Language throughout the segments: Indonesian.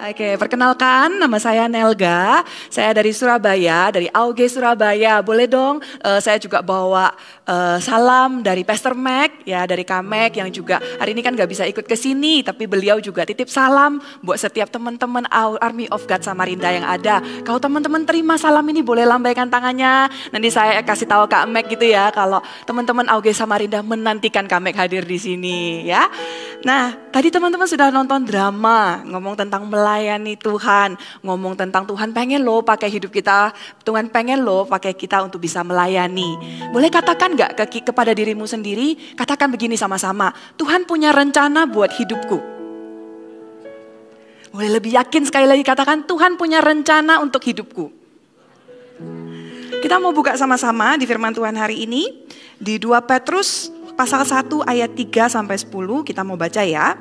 Oke, perkenalkan nama saya Nelga. Saya dari Surabaya, dari AUG Surabaya. Boleh dong, saya juga bawa salam dari Pastor Mac, ya dari Kamek yang juga hari ini kan gak bisa ikut ke sini, tapi beliau juga titip salam buat setiap teman-teman Army of God Samarinda yang ada. Kalau teman-teman terima salam ini boleh lambaikan tangannya. Nanti saya kasih tahu Kak Mac gitu ya, kalau teman-teman AUG Samarinda menantikan Kak Mac hadir di sini ya. Nah, tadi teman-teman sudah nonton drama, ngomong tentang melayani Tuhan, ngomong tentang Tuhan pengen loh pakai hidup kita, Tuhan pengen loh pakai kita untuk bisa melayani. Boleh katakan gak kepada dirimu sendiri, katakan begini sama-sama, Tuhan punya rencana buat hidupku. Boleh lebih yakin sekali lagi katakan, Tuhan punya rencana untuk hidupku. Kita mau buka sama-sama di firman Tuhan hari ini, di 2 Petrus pasal 1 ayat 3 sampai 10, kita mau baca ya.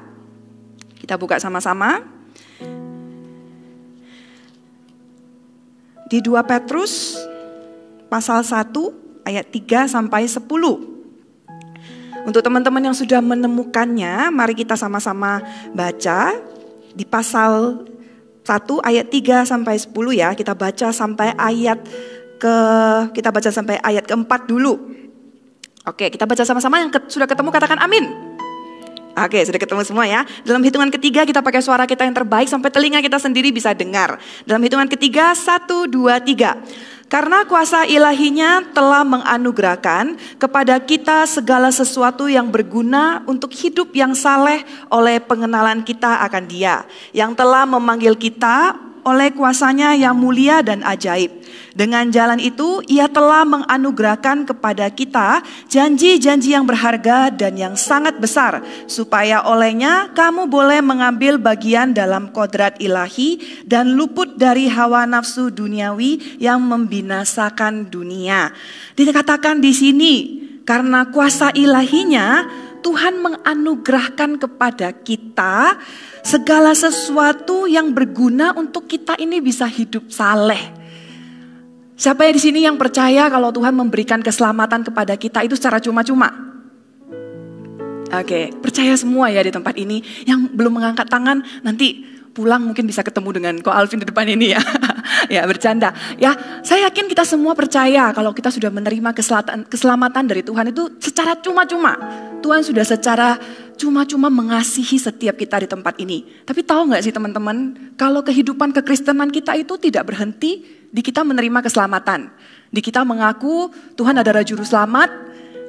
Kita buka sama-sama. Di 2 Petrus pasal 1 ayat 3 sampai 10. Untuk teman-teman yang sudah menemukannya, mari kita sama-sama baca di pasal 1 ayat 3 sampai 10 ya. Kita baca sampai ayat keempat dulu. Oke, kita baca sama-sama. Yang sudah ketemu katakan amin. Oke, sudah ketemu semua ya. Dalam hitungan ketiga kita pakai suara kita yang terbaik sampai telinga kita sendiri bisa dengar. Dalam hitungan ketiga, 1, 2, 3. Karena kuasa ilahinya telah menganugerahkan kepada kita segala sesuatu yang berguna untuk hidup yang saleh oleh pengenalan kita akan Dia, yang telah memanggil kita oleh kuasanya yang mulia dan ajaib. Dengan jalan itu Ia telah menganugerahkan kepada kita janji-janji yang berharga dan yang sangat besar, supaya olehnya kamu boleh mengambil bagian dalam kodrat ilahi dan luput dari hawa nafsu duniawi yang membinasakan dunia. Dikatakan di sini, karena kuasa ilahinya Tuhan menganugerahkan kepada kita segala sesuatu yang berguna untuk kita ini bisa hidup saleh. Siapa di sini yang percaya kalau Tuhan memberikan keselamatan kepada kita itu secara cuma-cuma? Oke, percaya semua ya di tempat ini. Yang belum mengangkat tangan nanti pulang mungkin bisa ketemu dengan Ko Alvin di depan ini ya. Ya bercanda. Ya, saya yakin kita semua percaya kalau kita sudah menerima keselamatan dari Tuhan itu secara cuma-cuma. Tuhan sudah secara cuma-cuma mengasihi setiap kita di tempat ini. Tapi tahu gak sih teman-teman, kalau kehidupan kekristenan kita itu tidak berhenti di kita menerima keselamatan. Di kita mengaku Tuhan adalah juru selamat,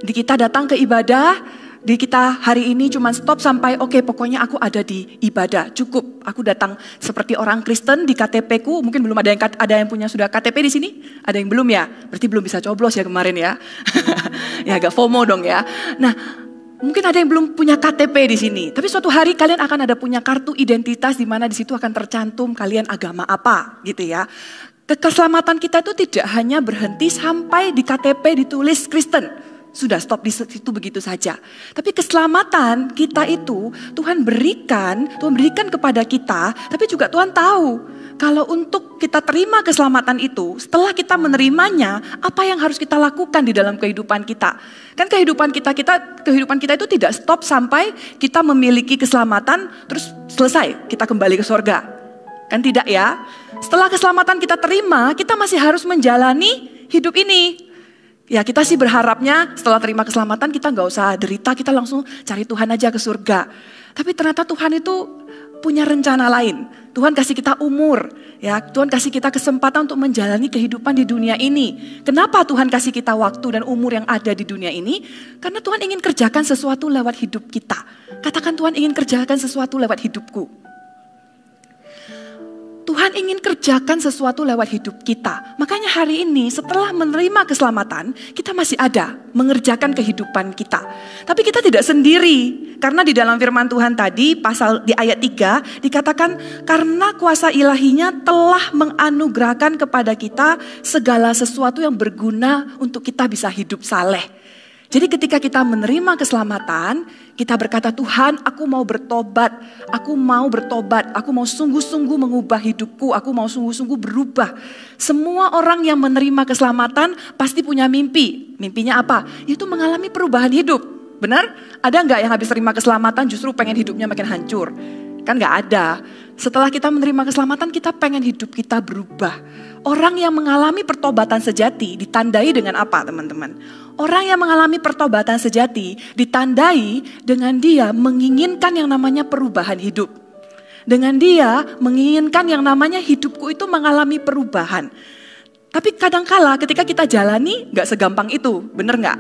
di kita datang ke ibadah, di kita hari ini cuma stop sampai oke, pokoknya aku ada di ibadah, cukup. Aku datang seperti orang Kristen di KTP-ku, mungkin belum ada yang punya sudah KTP di sini? Ada yang belum ya? Berarti belum bisa coblos ya kemarin ya. Ya agak FOMO dong ya. Nah, mungkin ada yang belum punya KTP di sini, tapi suatu hari kalian akan ada punya kartu identitas di mana di situ akan tercantum kalian agama apa, gitu ya. Keselamatan kita itu tidak hanya berhenti sampai di KTP ditulis Kristen, sudah stop di situ begitu saja. Tapi keselamatan kita itu Tuhan berikan kepada kita, tapi juga Tuhan tahu kalau untuk kita terima keselamatan itu, setelah kita menerimanya, apa yang harus kita lakukan di dalam kehidupan kita. Kan kehidupan kita itu tidak stop sampai kita memiliki keselamatan, terus selesai, kita kembali ke surga. Kan tidak ya? Setelah keselamatan kita terima, kita masih harus menjalani hidup ini. Ya kita sih berharapnya setelah terima keselamatan kita gak usah derita, kita langsung cari Tuhan aja ke surga. Tapi ternyata Tuhan itu punya rencana lain. Tuhan kasih kita umur, ya Tuhan kasih kita kesempatan untuk menjalani kehidupan di dunia ini. Kenapa Tuhan kasih kita waktu dan umur yang ada di dunia ini? Karena Tuhan ingin kerjakan sesuatu lewat hidup kita. Katakan Tuhan ingin kerjakan sesuatu lewat hidupku. Tuhan ingin kerjakan sesuatu lewat hidup kita. Makanya hari ini setelah menerima keselamatan, kita masih ada mengerjakan kehidupan kita. Tapi kita tidak sendiri. Karena di dalam firman Tuhan tadi, pasal di ayat 3, dikatakan karena kuasa ilahinya telah menganugerahkan kepada kita segala sesuatu yang berguna untuk kita bisa hidup saleh. Jadi ketika kita menerima keselamatan, kita berkata Tuhan aku mau bertobat, aku mau sungguh-sungguh mengubah hidupku, aku mau sungguh-sungguh berubah. Semua orang yang menerima keselamatan pasti punya mimpi. Mimpinya apa? Itu mengalami perubahan hidup. Benar? Ada enggak yang habis terima keselamatan justru pengen hidupnya makin hancur? Kan gak ada. Setelah kita menerima keselamatan, kita pengen hidup kita berubah. Orang yang mengalami pertobatan sejati ditandai dengan apa, teman-teman? Orang yang mengalami pertobatan sejati ditandai dengan dia menginginkan yang namanya perubahan hidup. Dengan dia menginginkan yang namanya hidupku itu mengalami perubahan. Tapi kadangkala ketika kita jalani gak segampang itu, bener gak?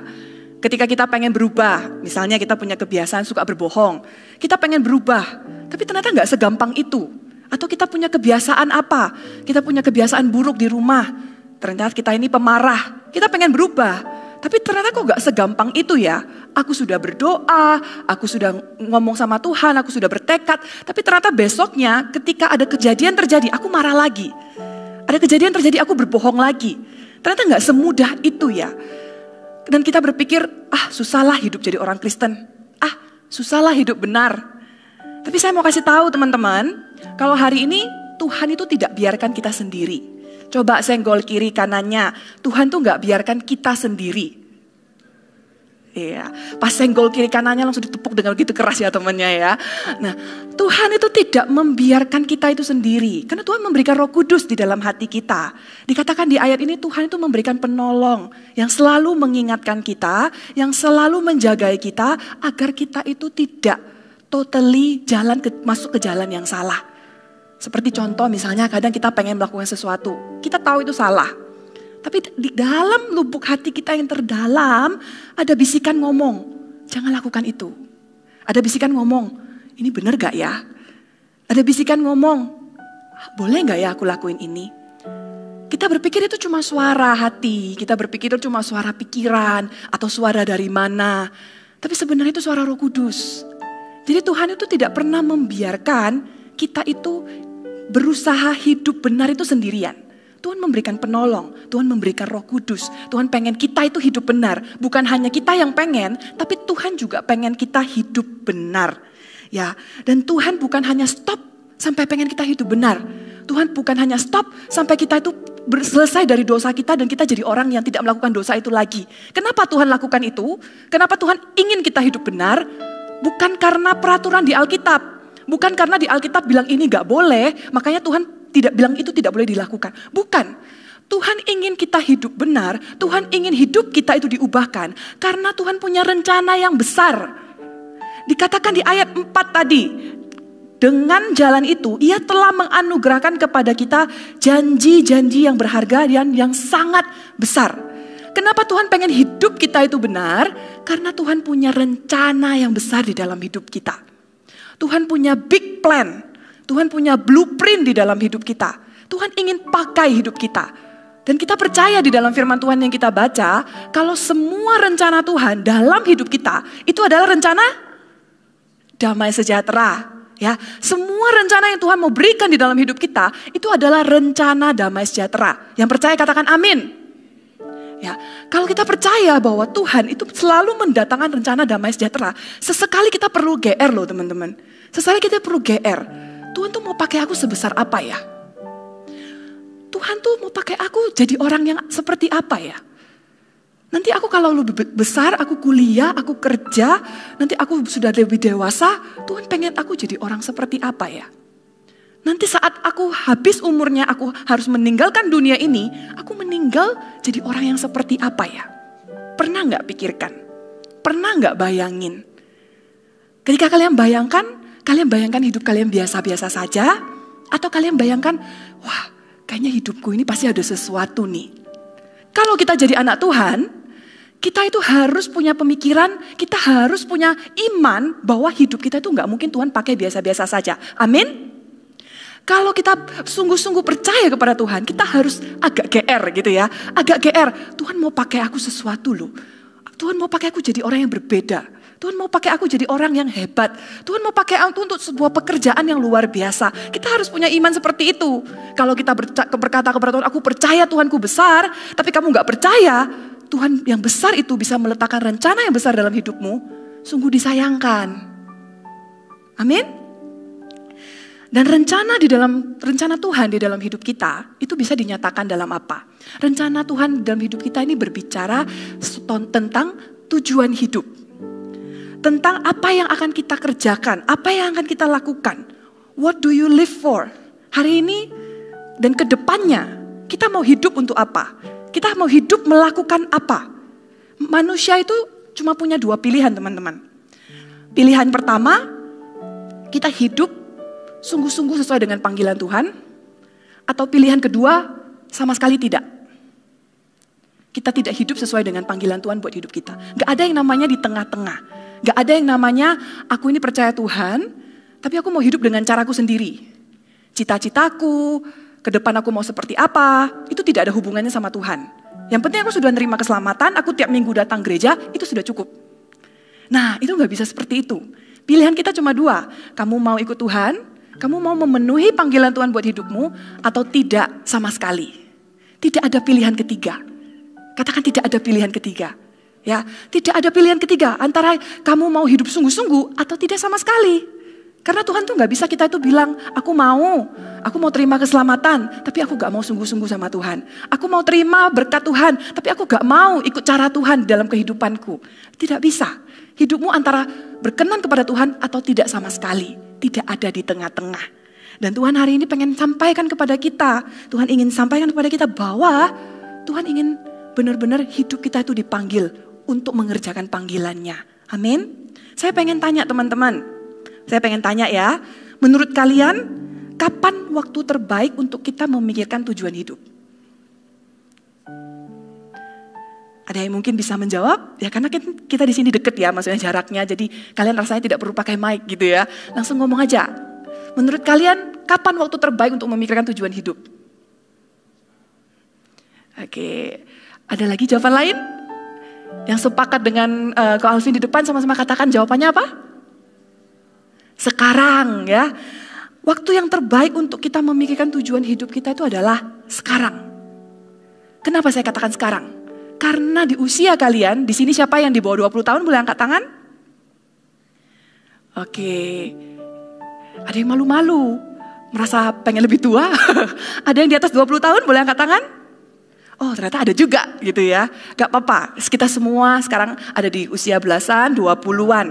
Ketika kita pengen berubah, misalnya kita punya kebiasaan suka berbohong, kita pengen berubah, tapi ternyata gak segampang itu. Atau kita punya kebiasaan apa? Kita punya kebiasaan buruk di rumah, ternyata kita ini pemarah, kita pengen berubah. Tapi ternyata kok gak segampang itu ya. Aku sudah berdoa, aku sudah ngomong sama Tuhan, aku sudah bertekad. Tapi ternyata besoknya ketika ada kejadian terjadi, aku marah lagi. Ada kejadian terjadi, aku berbohong lagi. Ternyata gak semudah itu ya. Dan kita berpikir, susahlah hidup jadi orang Kristen. Susahlah hidup benar. Tapi saya mau kasih tahu teman-teman, kalau hari ini Tuhan itu tidak biarkan kita sendiri. Coba senggol kiri kanannya, Tuhan tuh gak biarkan kita sendiri. Iya, pas senggol kiri kanannya langsung ditepuk dengan begitu keras ya temannya ya. Nah, Tuhan itu tidak membiarkan kita itu sendiri. Karena Tuhan memberikan Roh Kudus di dalam hati kita. Dikatakan di ayat ini Tuhan itu memberikan penolong yang selalu mengingatkan kita, yang selalu menjagai kita agar kita itu tidak totally masuk ke jalan yang salah. Seperti contoh misalnya kadang kita pengen melakukan sesuatu, kita tahu itu salah. Tapi di dalam lubuk hati kita yang terdalam ada bisikan ngomong, jangan lakukan itu. Ada bisikan ngomong, ini benar gak ya? Ada bisikan ngomong, boleh gak ya aku lakuin ini? Kita berpikir itu cuma suara hati, kita berpikir itu cuma suara pikiran atau suara dari mana. Tapi sebenarnya itu suara Roh Kudus. Jadi Tuhan itu tidak pernah membiarkan kita itu berusaha hidup benar itu sendirian. Tuhan memberikan penolong, Tuhan memberikan Roh Kudus. Tuhan pengen kita itu hidup benar. Bukan hanya kita yang pengen, tapi Tuhan juga pengen kita hidup benar. Ya, dan Tuhan bukan hanya stop sampai pengen kita hidup benar. Tuhan bukan hanya stop sampai kita itu selesai dari dosa kita dan kita jadi orang yang tidak melakukan dosa itu lagi. Kenapa Tuhan lakukan itu? Kenapa Tuhan ingin kita hidup benar? Bukan karena peraturan di Alkitab. Bukan karena di Alkitab bilang ini gak boleh, makanya Tuhan tidak bilang itu tidak boleh dilakukan. Bukan. Tuhan ingin kita hidup benar. Tuhan ingin hidup kita itu diubahkan. Karena Tuhan punya rencana yang besar. Dikatakan di ayat 4 tadi. Dengan jalan itu, ia telah menganugerahkan kepada kita janji-janji yang berharga dan yang sangat besar. Kenapa Tuhan pengen hidup kita itu benar? Karena Tuhan punya rencana yang besar di dalam hidup kita. Tuhan punya big plan. Tuhan punya blueprint di dalam hidup kita. Tuhan ingin pakai hidup kita. Dan kita percaya di dalam firman Tuhan yang kita baca, kalau semua rencana Tuhan dalam hidup kita, itu adalah rencana damai sejahtera. Ya, semua rencana yang Tuhan mau berikan di dalam hidup kita, itu adalah rencana damai sejahtera. Yang percaya katakan amin. Ya, kalau kita percaya bahwa Tuhan itu selalu mendatangkan rencana damai sejahtera, sesekali kita perlu GR loh teman-teman. Sesekali kita perlu GR. Tuhan tuh mau pakai aku sebesar apa ya? Tuhan tuh mau pakai aku jadi orang yang seperti apa ya? Nanti aku kalau lebih besar, aku kuliah, aku kerja, nanti aku sudah lebih dewasa, Tuhan pengen aku jadi orang seperti apa ya? Nanti saat aku habis umurnya, aku harus meninggalkan dunia ini, aku meninggal jadi orang yang seperti apa ya? Pernah gak pikirkan? Pernah gak bayangin? Ketika kalian bayangkan hidup kalian biasa-biasa saja, atau kalian bayangkan, wah kayaknya hidupku ini pasti ada sesuatu nih. Kalau kita jadi anak Tuhan, kita itu harus punya pemikiran, kita harus punya iman bahwa hidup kita itu gak mungkin Tuhan pakai biasa-biasa saja. Amin? Kalau kita sungguh-sungguh percaya kepada Tuhan, kita harus agak GR gitu ya. Agak GR, Tuhan mau pakai aku sesuatu loh. Tuhan mau pakai aku jadi orang yang berbeda. Tuhan mau pakai aku jadi orang yang hebat. Tuhan mau pakai aku untuk sebuah pekerjaan yang luar biasa. Kita harus punya iman seperti itu. Kalau kita berkata kepada Tuhan, aku percaya Tuhanku besar, tapi kamu gak percaya, Tuhan yang besar itu bisa meletakkan rencana yang besar dalam hidupmu, sungguh disayangkan. Amin? Dan rencana Tuhan di dalam hidup kita, itu bisa dinyatakan dalam apa? Rencana Tuhan dalam hidup kita ini berbicara tentang tujuan hidup. Tentang apa yang akan kita kerjakan, apa yang akan kita lakukan. What do you live for? Hari ini dan ke depannya, kita mau hidup untuk apa? Kita mau hidup melakukan apa? Manusia itu cuma punya 2 pilihan, teman-teman. Pilihan pertama, kita hidup sungguh-sungguh sesuai dengan panggilan Tuhan. Atau pilihan kedua, sama sekali tidak. Kita tidak hidup sesuai dengan panggilan Tuhan buat hidup kita. Gak ada yang namanya di tengah-tengah. Gak ada yang namanya, aku ini percaya Tuhan, tapi aku mau hidup dengan caraku sendiri. Cita-citaku, ke depan aku mau seperti apa, itu tidak ada hubungannya sama Tuhan. Yang penting aku sudah nerima keselamatan, aku tiap minggu datang gereja, itu sudah cukup. Nah, itu gak bisa seperti itu. Pilihan kita cuma 2, kamu mau ikut Tuhan, kamu mau memenuhi panggilan Tuhan buat hidupmu, atau tidak sama sekali. Tidak ada pilihan ketiga. Katakan tidak ada pilihan ketiga. Ya, tidak ada pilihan ketiga antara kamu mau hidup sungguh-sungguh atau tidak sama sekali. Karena Tuhan tuh gak bisa kita itu bilang, aku mau terima keselamatan, tapi aku gak mau sungguh-sungguh sama Tuhan. Aku mau terima berkat Tuhan, tapi aku gak mau ikut cara Tuhan dalam kehidupanku. Tidak bisa. Hidupmu antara berkenan kepada Tuhan atau tidak sama sekali. Tidak ada di tengah-tengah. Dan Tuhan hari ini pengen sampaikan kepada kita, Tuhan ingin sampaikan kepada kita bahwa Tuhan ingin benar-benar hidup kita itu dipanggil untuk mengerjakan panggilannya. Amin. Saya pengen tanya teman-teman. Saya pengen tanya ya, menurut kalian kapan waktu terbaik untuk kita memikirkan tujuan hidup? Ada yang mungkin bisa menjawab? Ya karena kita di sini deket ya, maksudnya jaraknya. Jadi kalian rasanya tidak perlu pakai mic gitu ya. Langsung ngomong aja. Menurut kalian kapan waktu terbaik untuk memikirkan tujuan hidup? Oke, ada lagi jawaban lain? Yang sepakat dengan Ko Alvin di depan sama-sama katakan jawabannya apa? Sekarang ya. Waktu yang terbaik untuk kita memikirkan tujuan hidup kita itu adalah sekarang. Kenapa saya katakan sekarang? Karena di usia kalian, di sini siapa yang di bawah 20 tahun boleh angkat tangan? Oke. Ada yang malu-malu, merasa pengen lebih tua. Ada yang di atas 20 tahun boleh angkat tangan? Oh ternyata ada juga gitu ya. Gak apa-apa, kita semua sekarang ada di usia belasan, 20-an.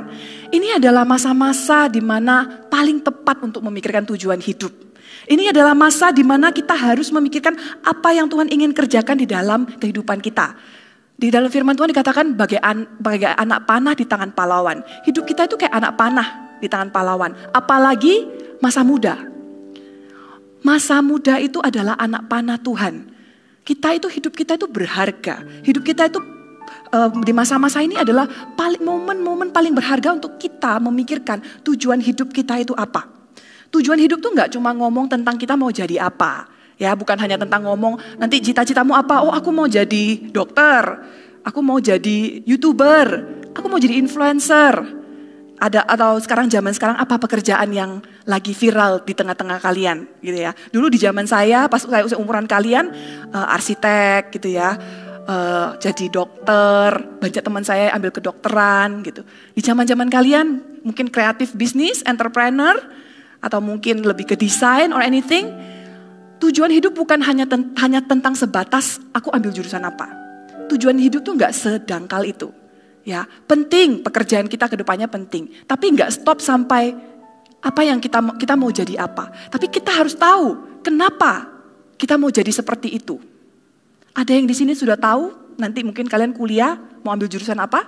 Ini adalah masa-masa di mana paling tepat untuk memikirkan tujuan hidup. Ini adalah masa di mana kita harus memikirkan apa yang Tuhan ingin kerjakan di dalam kehidupan kita. Di dalam firman Tuhan dikatakan bagai anak panah di tangan pahlawan. Hidup kita itu kayak anak panah di tangan pahlawan. Apalagi masa muda. Masa muda itu adalah anak panah Tuhan. Hidup kita itu berharga. Hidup kita itu di masa-masa ini adalah momen-momen paling berharga untuk kita memikirkan tujuan hidup kita itu apa. Tujuan hidup tuh nggak cuma ngomong tentang kita mau jadi apa. Ya, bukan hanya tentang ngomong nanti cita-citamu apa. Oh, aku mau jadi dokter. Aku mau jadi YouTuber. Aku mau jadi influencer. Atau zaman sekarang apa pekerjaan yang lagi viral di tengah-tengah kalian gitu ya. Dulu di zaman saya pas saya umuran kalian arsitek gitu ya. Jadi dokter, banyak teman saya ambil kedokteran gitu. Di zaman-zaman kalian mungkin kreatif bisnis, entrepreneur atau mungkin lebih ke desain or anything. Tujuan hidup bukan hanya tentang sebatas aku ambil jurusan apa. Tujuan hidup tuh nggak sedangkal itu. Ya, penting pekerjaan kita ke depannya penting, tapi nggak stop sampai apa yang kita mau jadi apa. Tapi kita harus tahu kenapa kita mau jadi seperti itu. Ada yang di sini sudah tahu, nanti mungkin kalian kuliah mau ambil jurusan apa?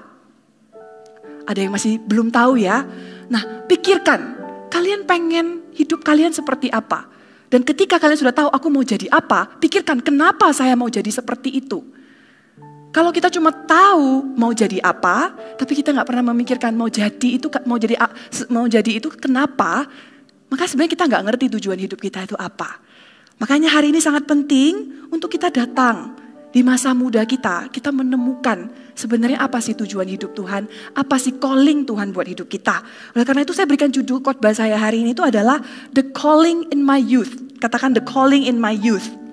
Ada yang masih belum tahu ya. Nah, pikirkan, kalian pengen hidup kalian seperti apa? Dan ketika kalian sudah tahu aku mau jadi apa, pikirkan kenapa saya mau jadi seperti itu. Kalau kita cuma tahu mau jadi apa, tapi kita nggak pernah memikirkan mau jadi itu kenapa, maka sebenarnya kita nggak ngerti tujuan hidup kita itu apa. Makanya hari ini sangat penting untuk kita datang di masa muda kita menemukan sebenarnya apa sih tujuan hidup Tuhan, apa sih calling Tuhan buat hidup kita. Oleh karena itu saya berikan judul khotbah saya hari ini itu adalah The Calling in My Youth. Katakan The Calling in My Youth.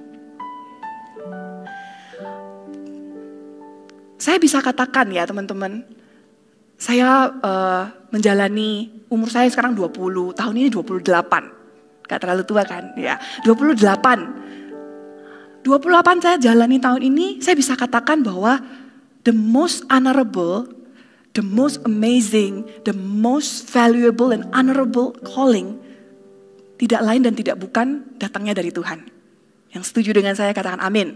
Saya bisa katakan ya teman-teman, saya menjalani umur saya sekarang 20, tahun ini 28. Gak terlalu tua kan? Ya, 28 saya jalani tahun ini, saya bisa katakan bahwa the most honorable, the most amazing, the most valuable and honorable calling tidak lain dan tidak bukan datangnya dari Tuhan. Yang setuju dengan saya katakan amin.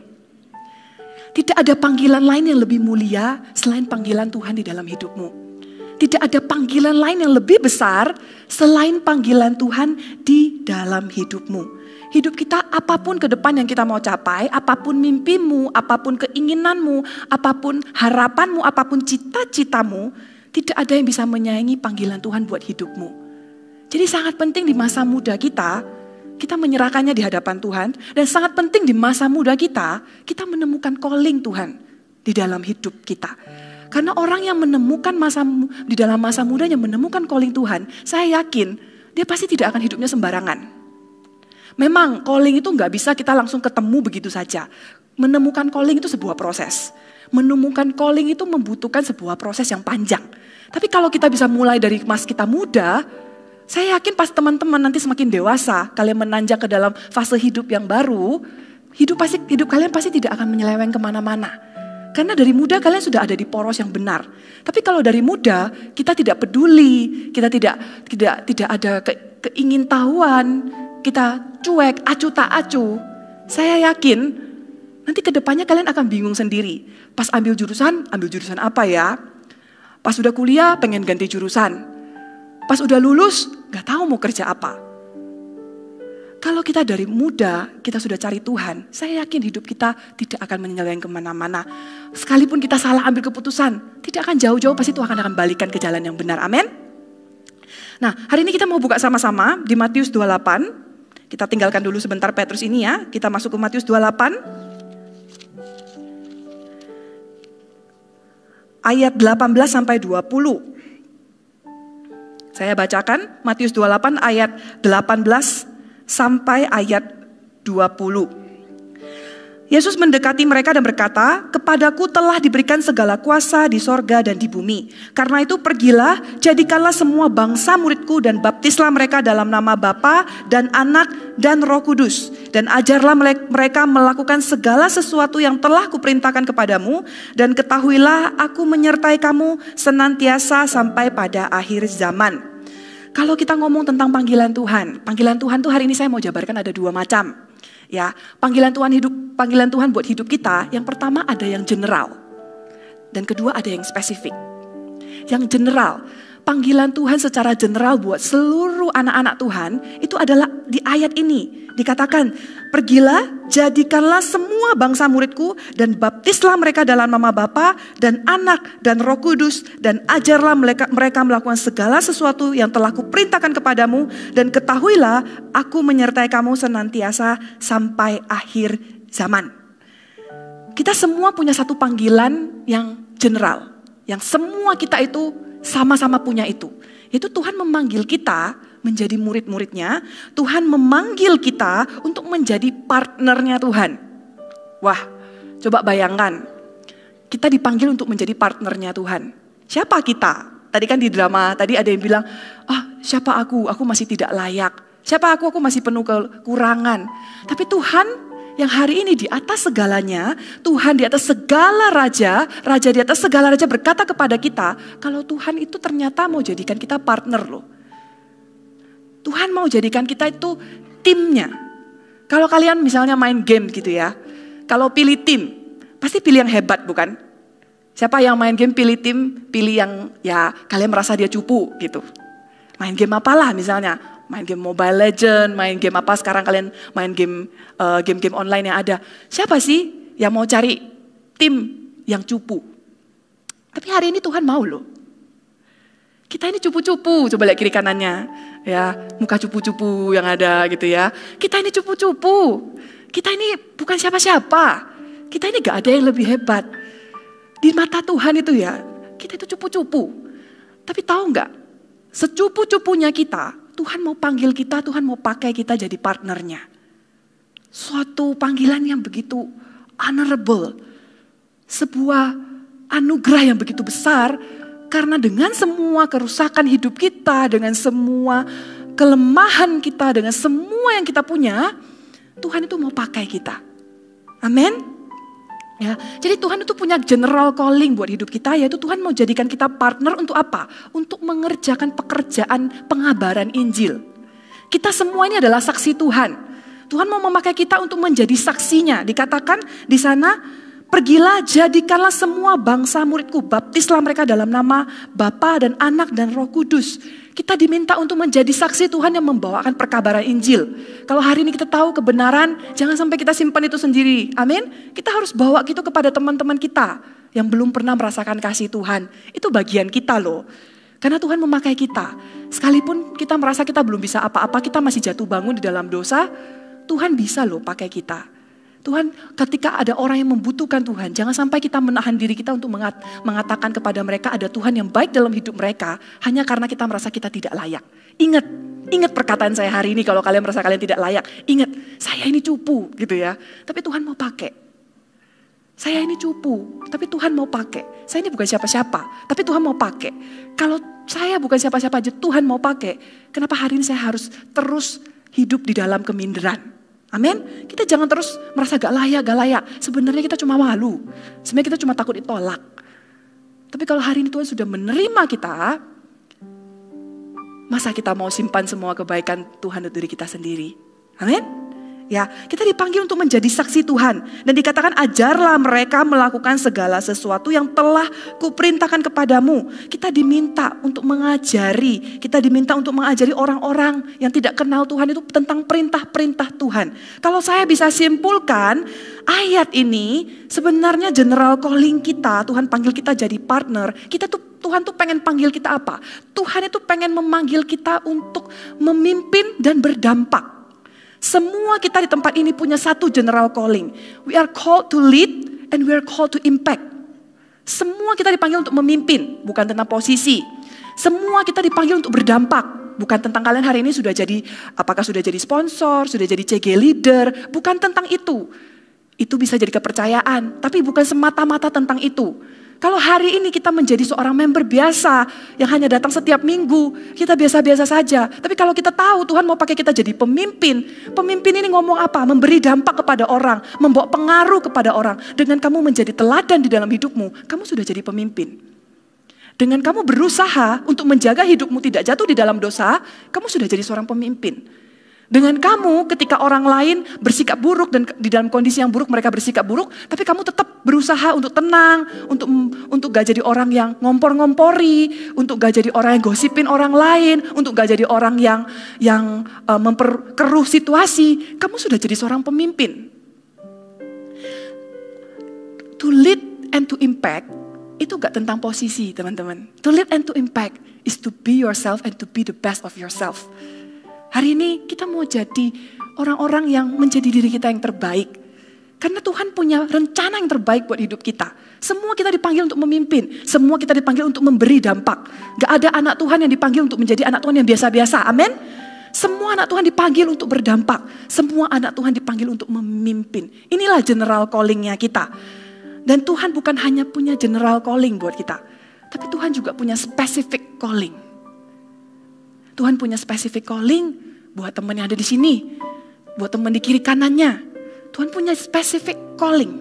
Tidak ada panggilan lain yang lebih mulia selain panggilan Tuhan di dalam hidupmu. Tidak ada panggilan lain yang lebih besar selain panggilan Tuhan di dalam hidupmu. Hidup kita apapun ke depan yang kita mau capai, apapun mimpimu, apapun keinginanmu, apapun harapanmu, apapun cita-citamu, tidak ada yang bisa menyaingi panggilan Tuhan buat hidupmu. Jadi sangat penting di masa muda kita menyerahkannya di hadapan Tuhan. Dan sangat penting di masa muda kita menemukan calling Tuhan di dalam hidup kita. Karena orang yang menemukan di dalam masa mudanya menemukan calling Tuhan, saya yakin dia pasti tidak akan hidupnya sembarangan. Memang calling itu nggak bisa kita langsung ketemu begitu saja. Menemukan calling itu sebuah proses. Menemukan calling itu membutuhkan sebuah proses yang panjang. Tapi kalau kita bisa mulai dari mas kita muda, saya yakin pas teman-teman nanti semakin dewasa, kalian menanjak ke dalam fase hidup yang baru, hidup kalian pasti tidak akan menyeleweng kemana-mana. Karena dari muda kalian sudah ada di poros yang benar. Tapi kalau dari muda kita tidak peduli, kita tidak ada keingintahuan, kita cuek, acu tak acu. Saya yakin nanti ke depannya kalian akan bingung sendiri. Pas ambil jurusan apa ya? Pas udah kuliah pengen ganti jurusan. Pas udah lulus gak tahu mau kerja apa. Kalau kita dari muda, kita sudah cari Tuhan, saya yakin hidup kita tidak akan menyeleweng kemana-mana. Sekalipun kita salah ambil keputusan, tidak akan jauh-jauh, pasti Tuhan akan balikan ke jalan yang benar. Amin. Nah, hari ini kita mau buka sama-sama di Matius 28. Kita tinggalkan dulu sebentar Petrus ini ya. Kita masuk ke Matius 28. Ayat 18 sampai 20. Saya bacakan Matius 28 ayat 18 sampai ayat 20. Yesus mendekati mereka dan berkata, "Kepadaku telah diberikan segala kuasa di sorga dan di bumi. Karena itu pergilah, jadikanlah semua bangsa muridku dan baptislah mereka dalam nama Bapa dan Anak dan Roh Kudus. Dan ajarlah mereka melakukan segala sesuatu yang telah kuperintahkan kepadamu. Dan ketahuilah aku menyertai kamu senantiasa sampai pada akhir zaman." Kalau kita ngomong tentang panggilan Tuhan tuh hari ini saya mau jabarkan ada dua macam. Ya, panggilan Tuhan buat hidup kita, yang pertama ada yang general. Dan kedua ada yang spesifik. Yang general, panggilan Tuhan secara general buat seluruh anak-anak Tuhan, itu adalah di ayat ini. Dikatakan, "Pergilah, jadikanlah semua bangsa muridku dan baptislah mereka dalam nama Bapa dan Anak dan Roh Kudus dan ajarlah mereka melakukan segala sesuatu yang telah kuperintahkan kepadamu dan ketahuilah aku menyertai kamu senantiasa sampai akhir zaman." Kita semua punya satu panggilan yang general, yang semua kita itu sama-sama punya itu. Yaitu Tuhan memanggil kita menjadi murid-muridnya. Tuhan memanggil kita untuk menjadi partnernya Tuhan. Wah, coba bayangkan. Kita dipanggil untuk menjadi partnernya Tuhan. Siapa kita? Tadi kan di drama, tadi ada yang bilang, siapa aku? Aku masih tidak layak. Siapa aku? Aku masih penuh kekurangan. Tapi Tuhan yang hari ini di atas segalanya, Tuhan di atas segala raja di atas segala raja berkata kepada kita, kalau Tuhan itu ternyata mau jadikan kita partner loh. Tuhan mau jadikan kita itu timnya. Kalau kalian misalnya main game gitu ya, kalau pilih tim, pasti pilih yang hebat bukan? Siapa yang main game pilih tim, pilih yang ya kalian merasa dia cupu gitu. Main game apalah misalnya, main game Mobile Legend, main game apa sekarang kalian main game online yang ada. Siapa sih yang mau cari tim yang cupu? Tapi hari ini Tuhan mau loh. Kita ini cupu-cupu, coba lihat kiri kanannya. Ya, muka cupu-cupu yang ada gitu ya. Kita ini cupu-cupu. Kita ini bukan siapa-siapa. Kita ini gak ada yang lebih hebat. Di mata Tuhan itu ya, kita itu cupu-cupu. Tapi tahu gak, secupu-cupunya kita, Tuhan mau panggil kita, Tuhan mau pakai kita jadi partnernya. Suatu panggilan yang begitu honorable. Sebuah anugerah yang begitu besar. Karena dengan semua kerusakan hidup kita, dengan semua kelemahan kita, dengan semua yang kita punya, Tuhan itu mau pakai kita. Amin. Ya, jadi Tuhan itu punya general calling buat hidup kita, yaitu Tuhan mau jadikan kita partner untuk apa? Untuk mengerjakan pekerjaan pengabaran Injil. Kita semua ini adalah saksi Tuhan. Tuhan mau memakai kita untuk menjadi saksinya. Dikatakan di sana, pergilah jadikanlah semua bangsa muridku, baptislah mereka dalam nama Bapa dan Anak dan Roh Kudus. Kita diminta untuk menjadi saksi Tuhan yang membawakan perkabaran Injil. Kalau hari ini kita tahu kebenaran, jangan sampai kita simpan itu sendiri. Amin. Kita harus bawa itu kepada teman-teman kita yang belum pernah merasakan kasih Tuhan. Itu bagian kita loh. Karena Tuhan memakai kita. Sekalipun kita merasa kita belum bisa apa-apa, kita masih jatuh bangun di dalam dosa, Tuhan bisa loh pakai kita. Tuhan, ketika ada orang yang membutuhkan Tuhan, jangan sampai kita menahan diri kita untuk mengatakan kepada mereka ada Tuhan yang baik dalam hidup mereka, hanya karena kita merasa kita tidak layak. Ingat perkataan saya hari ini kalau kalian merasa kalian tidak layak. Ingat, saya ini cupu gitu ya. Tapi Tuhan mau pakai. Saya ini cupu, tapi Tuhan mau pakai. Saya ini bukan siapa-siapa, tapi Tuhan mau pakai. Kalau saya bukan siapa-siapa aja, Tuhan mau pakai. Kenapa hari ini saya harus terus hidup di dalam keminderan? Amin. Kita jangan terus merasa gak layak. Sebenarnya kita cuma malu. Sebenarnya kita cuma takut ditolak. Tapi kalau hari ini Tuhan sudah menerima kita, masa kita mau simpan semua kebaikan Tuhan untuk diri kita sendiri? Amin. Ya, kita dipanggil untuk menjadi saksi Tuhan. Dan dikatakan ajarlah mereka melakukan segala sesuatu yang telah kuperintahkan kepadamu. Kita diminta untuk mengajari. Kita diminta untuk mengajari orang-orang yang tidak kenal Tuhan itu tentang perintah-perintah Tuhan. Kalau saya bisa simpulkan, ayat ini sebenarnya general calling kita. Tuhan panggil kita jadi partner. Tuhan tuh pengen panggil kita apa? Tuhan itu pengen memanggil kita untuk memimpin dan berdampak. Semua kita di tempat ini punya satu general calling. We are called to lead and we are called to impact. Semua kita dipanggil untuk memimpin, bukan tentang posisi. Semua kita dipanggil untuk berdampak. Bukan tentang kalian hari ini sudah jadi, apakah sudah jadi sponsor, sudah jadi CG leader. Bukan tentang itu. Itu bisa jadi kepercayaan, tapi bukan semata-mata tentang itu. Kalau hari ini kita menjadi seorang member biasa yang hanya datang setiap minggu, kita biasa-biasa saja. Tapi kalau kita tahu Tuhan mau pakai kita jadi pemimpin, pemimpin ini ngomong apa? Memberi dampak kepada orang, membawa pengaruh kepada orang. Dengan kamu menjadi teladan di dalam hidupmu, kamu sudah jadi pemimpin. Dengan kamu berusaha untuk menjaga hidupmu tidak jatuh di dalam dosa, kamu sudah jadi seorang pemimpin. Dengan kamu ketika orang lain bersikap buruk dan di dalam kondisi yang buruk mereka bersikap buruk, tapi kamu tetap berusaha untuk tenang, untuk gak jadi orang yang ngompor-ngompori, untuk gak jadi orang yang gosipin orang lain, untuk gak jadi orang yang memperkeruh situasi, kamu sudah jadi seorang pemimpin. To lead and to impact itu gak tentang posisi, teman-teman. To lead and to impact is to be yourself and to be the best of yourself. Hari ini kita mau jadi orang-orang yang menjadi diri kita yang terbaik. Karena Tuhan punya rencana yang terbaik buat hidup kita. Semua kita dipanggil untuk memimpin. Semua kita dipanggil untuk memberi dampak. Gak ada anak Tuhan yang dipanggil untuk menjadi anak Tuhan yang biasa-biasa. Amin. Semua anak Tuhan dipanggil untuk berdampak. Semua anak Tuhan dipanggil untuk memimpin. Inilah general callingnya kita. Dan Tuhan bukan hanya punya general calling buat kita. Tapi Tuhan juga punya specific calling. Tuhan punya specific calling buat teman yang ada di sini. Buat teman di kiri kanannya. Tuhan punya specific calling.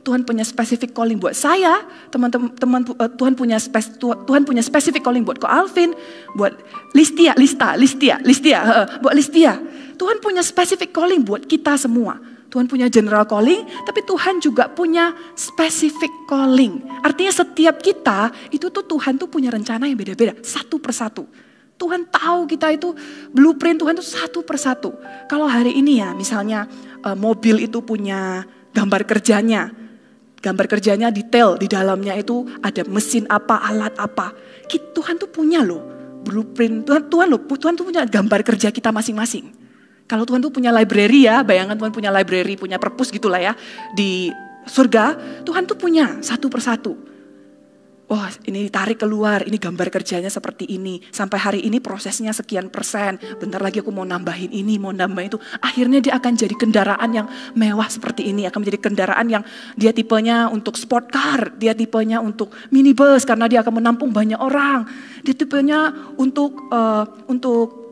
Tuhan punya specific calling buat saya. Tuhan punya specific calling buat Ko Alvin. Buat Listia. Buat Listia. Tuhan punya specific calling buat kita semua. Tuhan punya general calling, tapi Tuhan juga punya specific calling. Artinya setiap kita, itu tuh Tuhan tuh punya rencana yang beda-beda. Satu persatu. Tuhan tahu kita itu blueprint Tuhan itu satu persatu. Kalau hari ini ya misalnya mobil itu punya gambar kerjanya. Gambar kerjanya detail, di dalamnya itu ada mesin apa, alat apa. Tuhan tuh punya loh blueprint, Tuhan tuh punya gambar kerja kita masing-masing. Kalau Tuhan tuh punya library ya, bayangan Tuhan punya library, punya perpus gitulah ya. Di surga, Tuhan tuh punya satu persatu. Wah, ini ditarik keluar, ini gambar kerjanya seperti ini. Sampai hari ini prosesnya sekian persen. Bentar lagi aku mau nambahin ini, mau nambahin itu. Akhirnya dia akan jadi kendaraan yang mewah seperti ini. Akan menjadi kendaraan yang dia tipenya untuk sport car. Dia tipenya untuk minibus karena dia akan menampung banyak orang. Dia tipenya untuk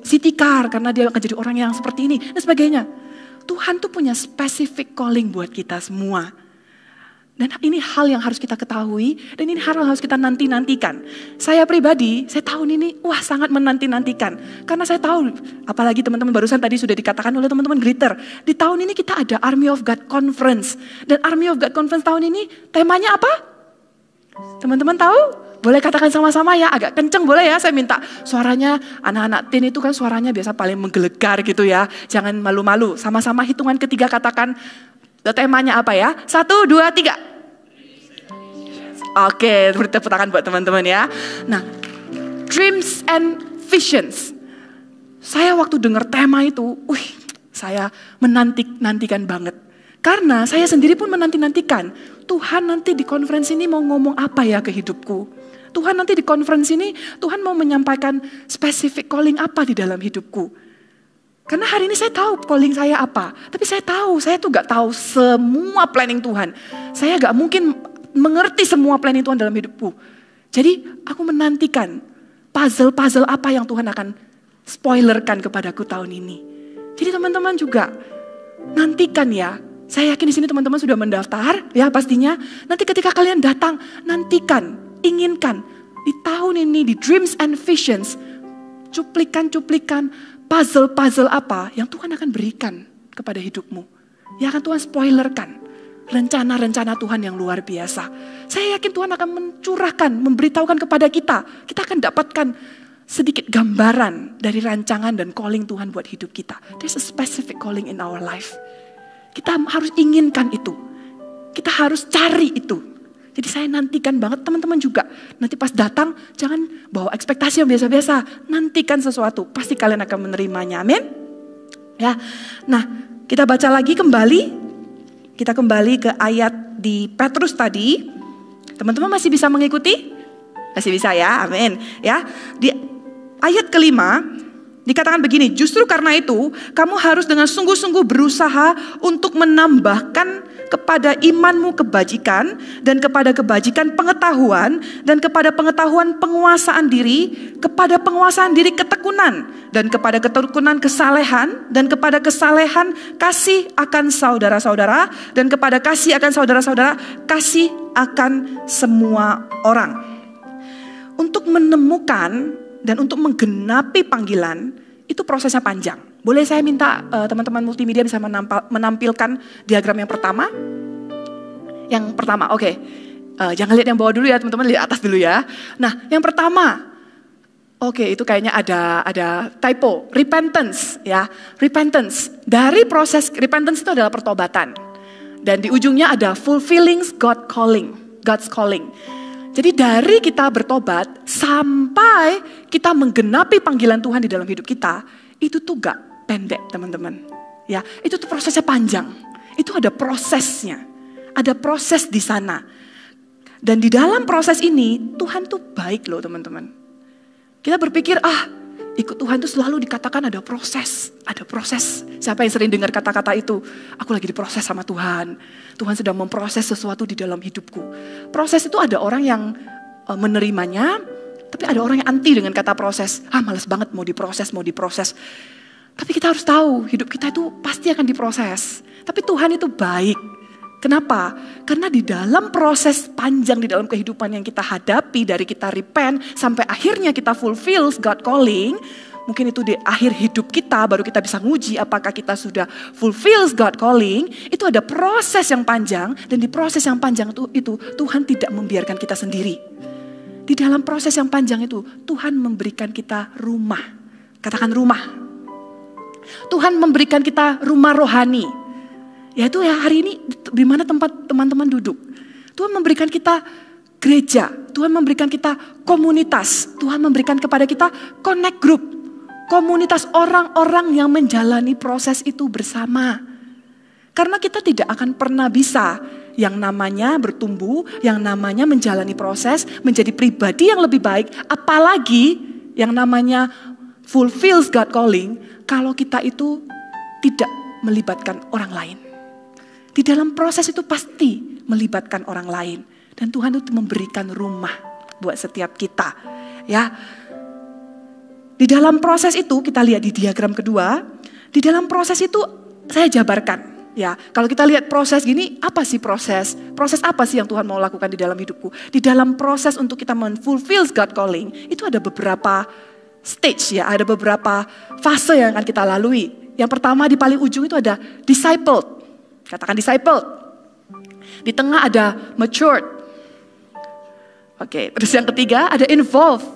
city car karena dia akan jadi orang yang seperti ini. Dan sebagainya. Tuhan tuh punya specific calling buat kita semua. Dan ini hal yang harus kita ketahui, dan ini hal yang harus kita nanti-nantikan. Saya pribadi, saya tahun ini, sangat menanti-nantikan. Karena saya tahu, apalagi teman-teman barusan tadi sudah dikatakan oleh teman-teman greeter, di tahun ini kita ada Army of God Conference. Dan Army of God Conference tahun ini, temanya apa? Teman-teman tahu? Boleh katakan sama-sama ya, agak kenceng boleh ya, saya minta suaranya, anak-anak teen itu kan suaranya biasa paling menggelegar gitu ya. Jangan malu-malu, sama-sama hitungan ketiga katakan, temanya apa ya? 1, 2, 3. Oke, beri tepuk tangan buat teman-teman ya. Nah, dreams and visions. Saya waktu dengar tema itu, saya menantikan banget. Karena saya sendiri pun menanti-nantikan. Tuhan nanti di konferensi ini mau ngomong apa ya ke hidupku? Tuhan nanti di konferensi ini, Tuhan mau menyampaikan specific calling apa di dalam hidupku? Karena hari ini saya tahu calling saya apa. Tapi saya tuh gak tahu semua planning Tuhan. Saya gak mungkin mengerti semua planning Tuhan dalam hidupku. Jadi aku menantikan puzzle-puzzle apa yang Tuhan akan spoilerkan kepadaku tahun ini. Jadi teman-teman juga nantikan ya. Saya yakin di sini teman-teman sudah mendaftar ya pastinya. Nanti ketika kalian datang, nantikan, inginkan di tahun ini di Dreams and Visions, cuplikan-cuplikan puzzle-puzzle apa yang Tuhan akan berikan kepada hidupmu. Yang akan Tuhan spoilerkan. Rencana-rencana Tuhan yang luar biasa. Saya yakin Tuhan akan mencurahkan, memberitahukan kepada kita. Kita akan dapatkan sedikit gambaran dari rancangan dan calling Tuhan buat hidup kita. There's a specific calling in our life. Kita harus inginkan itu. Kita harus cari itu. Jadi saya nantikan banget teman-teman juga. Nanti pas datang jangan bawa ekspektasi yang biasa-biasa. Nantikan sesuatu. Pasti kalian akan menerimanya. Amin. Ya. Nah, kita baca lagi kembali. Kita kembali ke ayat di Petrus tadi. Teman-teman masih bisa mengikuti? Masih bisa ya, amin. Ya, di ayat kelima dikatakan begini, justru karena itu kamu harus dengan sungguh-sungguh berusaha untuk menambahkan kepada imanmu kebajikan, dan kepada kebajikan pengetahuan, dan kepada pengetahuan penguasaan diri, kepada penguasaan diri ketekunan, dan kepada ketekunan kesalehan, dan kepada kesalehan kasih akan saudara-saudara, dan kepada kasih akan saudara-saudara, kasih akan semua orang. Untuk menemukan dan untuk menggenapi panggilan, itu prosesnya panjang. Boleh saya minta teman-teman multimedia bisa menampilkan diagram yang pertama? Yang pertama, oke. Jangan lihat yang bawah dulu ya teman-teman, lihat atas dulu ya. Nah, yang pertama, oke, itu kayaknya ada typo, repentance ya. Repentance, dari proses repentance itu adalah pertobatan. Dan di ujungnya ada fulfilling God's calling. Jadi dari kita bertobat sampai kita menggenapi panggilan Tuhan di dalam hidup kita, itu tuh gak pendek teman-teman. Ya, itu tuh prosesnya panjang. Itu ada prosesnya. Ada proses di sana. Dan di dalam proses ini Tuhan tuh baik loh teman-teman. Kita berpikir ikut Tuhan tuh selalu dikatakan ada proses. Ada proses. Siapa yang sering dengar kata-kata itu? Aku lagi diproses sama Tuhan. Tuhan sedang memproses sesuatu di dalam hidupku. Proses itu ada orang yang menerimanya, tapi ada orang yang anti dengan kata proses. Males banget mau diproses. Tapi kita harus tahu, hidup kita itu pasti akan diproses. Tapi Tuhan itu baik. Kenapa? Karena di dalam proses panjang di dalam kehidupan yang kita hadapi, dari kita repent sampai akhirnya kita fulfill God calling, mungkin itu di akhir hidup kita baru kita bisa nguji apakah kita sudah fulfill God calling. Itu ada proses yang panjang, dan di proses yang panjang itu Tuhan tidak membiarkan kita sendiri. Di dalam proses yang panjang itu Tuhan memberikan kita rumah. Katakan rumah. Tuhan memberikan kita rumah rohani. Yaitu ya hari ini di mana tempat teman-teman duduk. Tuhan memberikan kita gereja. Tuhan memberikan kita komunitas. Tuhan memberikan kepada kita connect group. Komunitas orang-orang yang menjalani proses itu bersama. Karena kita tidak akan pernah bisa yang namanya bertumbuh, yang namanya menjalani proses, menjadi pribadi yang lebih baik. Apalagi yang namanya fulfills God calling, kalau kita itu tidak melibatkan orang lain. Di dalam proses itu pasti melibatkan orang lain. Dan Tuhan itu memberikan rumah buat setiap kita. Ya. Di dalam proses itu, kita lihat di diagram kedua. Di dalam proses itu saya jabarkan. Ya, kalau kita lihat proses gini, apa sih proses? Proses apa sih yang Tuhan mau lakukan di dalam hidupku? Di dalam proses untuk kita fulfill God calling, itu ada beberapa stage ya, ada beberapa fase yang akan kita lalui. Yang pertama di paling ujung itu ada discipled. Katakan discipled. Di tengah ada matured. Oke, terus yang ketiga ada involved.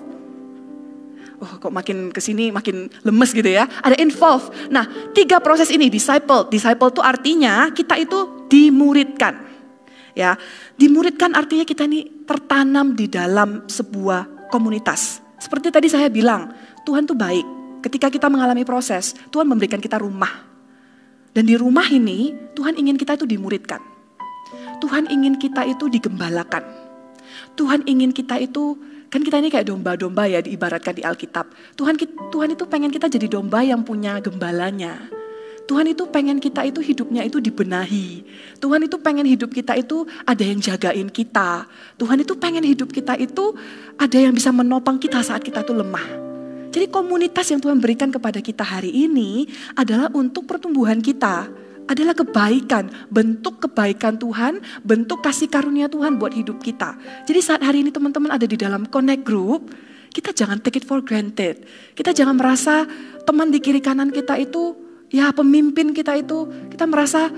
Oh, kok makin kesini makin lemes gitu ya. Ada involved. Nah, 3 proses ini disciple. Disciple itu artinya kita itu dimuridkan. Ya, dimuridkan artinya kita ini tertanam di dalam sebuah komunitas. Seperti tadi saya bilang, Tuhan tuh baik. Ketika kita mengalami proses, Tuhan memberikan kita rumah. Dan di rumah ini, Tuhan ingin kita itu dimuridkan. Tuhan ingin kita itu digembalakan. Tuhan ingin kita itu, kan kita ini kayak domba-domba ya diibaratkan di Alkitab. Tuhan itu pengen kita jadi domba yang punya gembalanya. Tuhan itu pengen kita itu hidupnya itu dibenahi. Tuhan itu pengen hidup kita itu ada yang jagain kita. Tuhan itu pengen hidup kita itu ada yang bisa menopang kita saat kita tuh lemah. Jadi komunitas yang Tuhan berikan kepada kita hari ini adalah untuk pertumbuhan kita. Adalah kebaikan, bentuk kebaikan Tuhan, bentuk kasih karunia Tuhan buat hidup kita. Jadi saat hari ini teman-teman ada di dalam connect group, kita jangan take it for granted. Kita jangan merasa teman di kiri kanan kita itu, ya pemimpin kita itu, kita merasa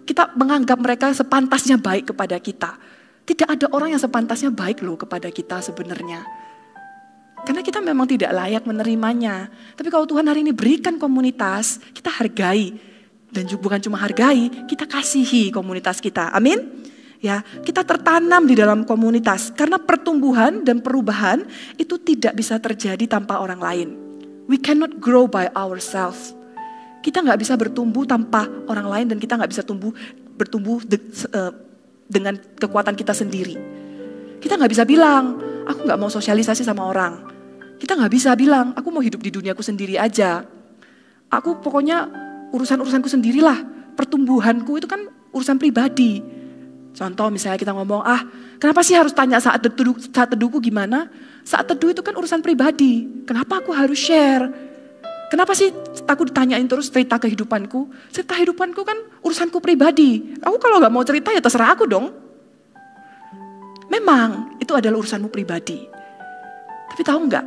kita menganggap mereka sepantasnya baik kepada kita. Tidak ada orang yang sepantasnya baik loh kepada kita sebenarnya. Karena kita memang tidak layak menerimanya. Tapi kalau Tuhan hari ini berikan komunitas, kita hargai. Dan bukan cuma hargai, kita kasihi komunitas kita. Amin. Ya, kita tertanam di dalam komunitas. Karena pertumbuhan dan perubahan itu tidak bisa terjadi tanpa orang lain. We cannot grow by ourselves. Kita nggak bisa bertumbuh tanpa orang lain dan kita nggak bisa bertumbuh dengan kekuatan kita sendiri. Kita nggak bisa bilang, aku nggak mau sosialisasi sama orang. Kita nggak bisa bilang, aku mau hidup di duniaku sendiri aja. Aku pokoknya urusan-urusanku sendirilah. Pertumbuhanku itu kan urusan pribadi. Contoh misalnya kita ngomong, kenapa sih harus tanya saat teduhku gimana? Saat teduh itu kan urusan pribadi. Kenapa aku harus share? Kenapa sih aku ditanyain terus cerita kehidupanku? Cerita kehidupanku kan urusanku pribadi. Aku kalau gak mau cerita ya terserah aku dong. Memang itu adalah urusanmu pribadi. Tapi tahu gak?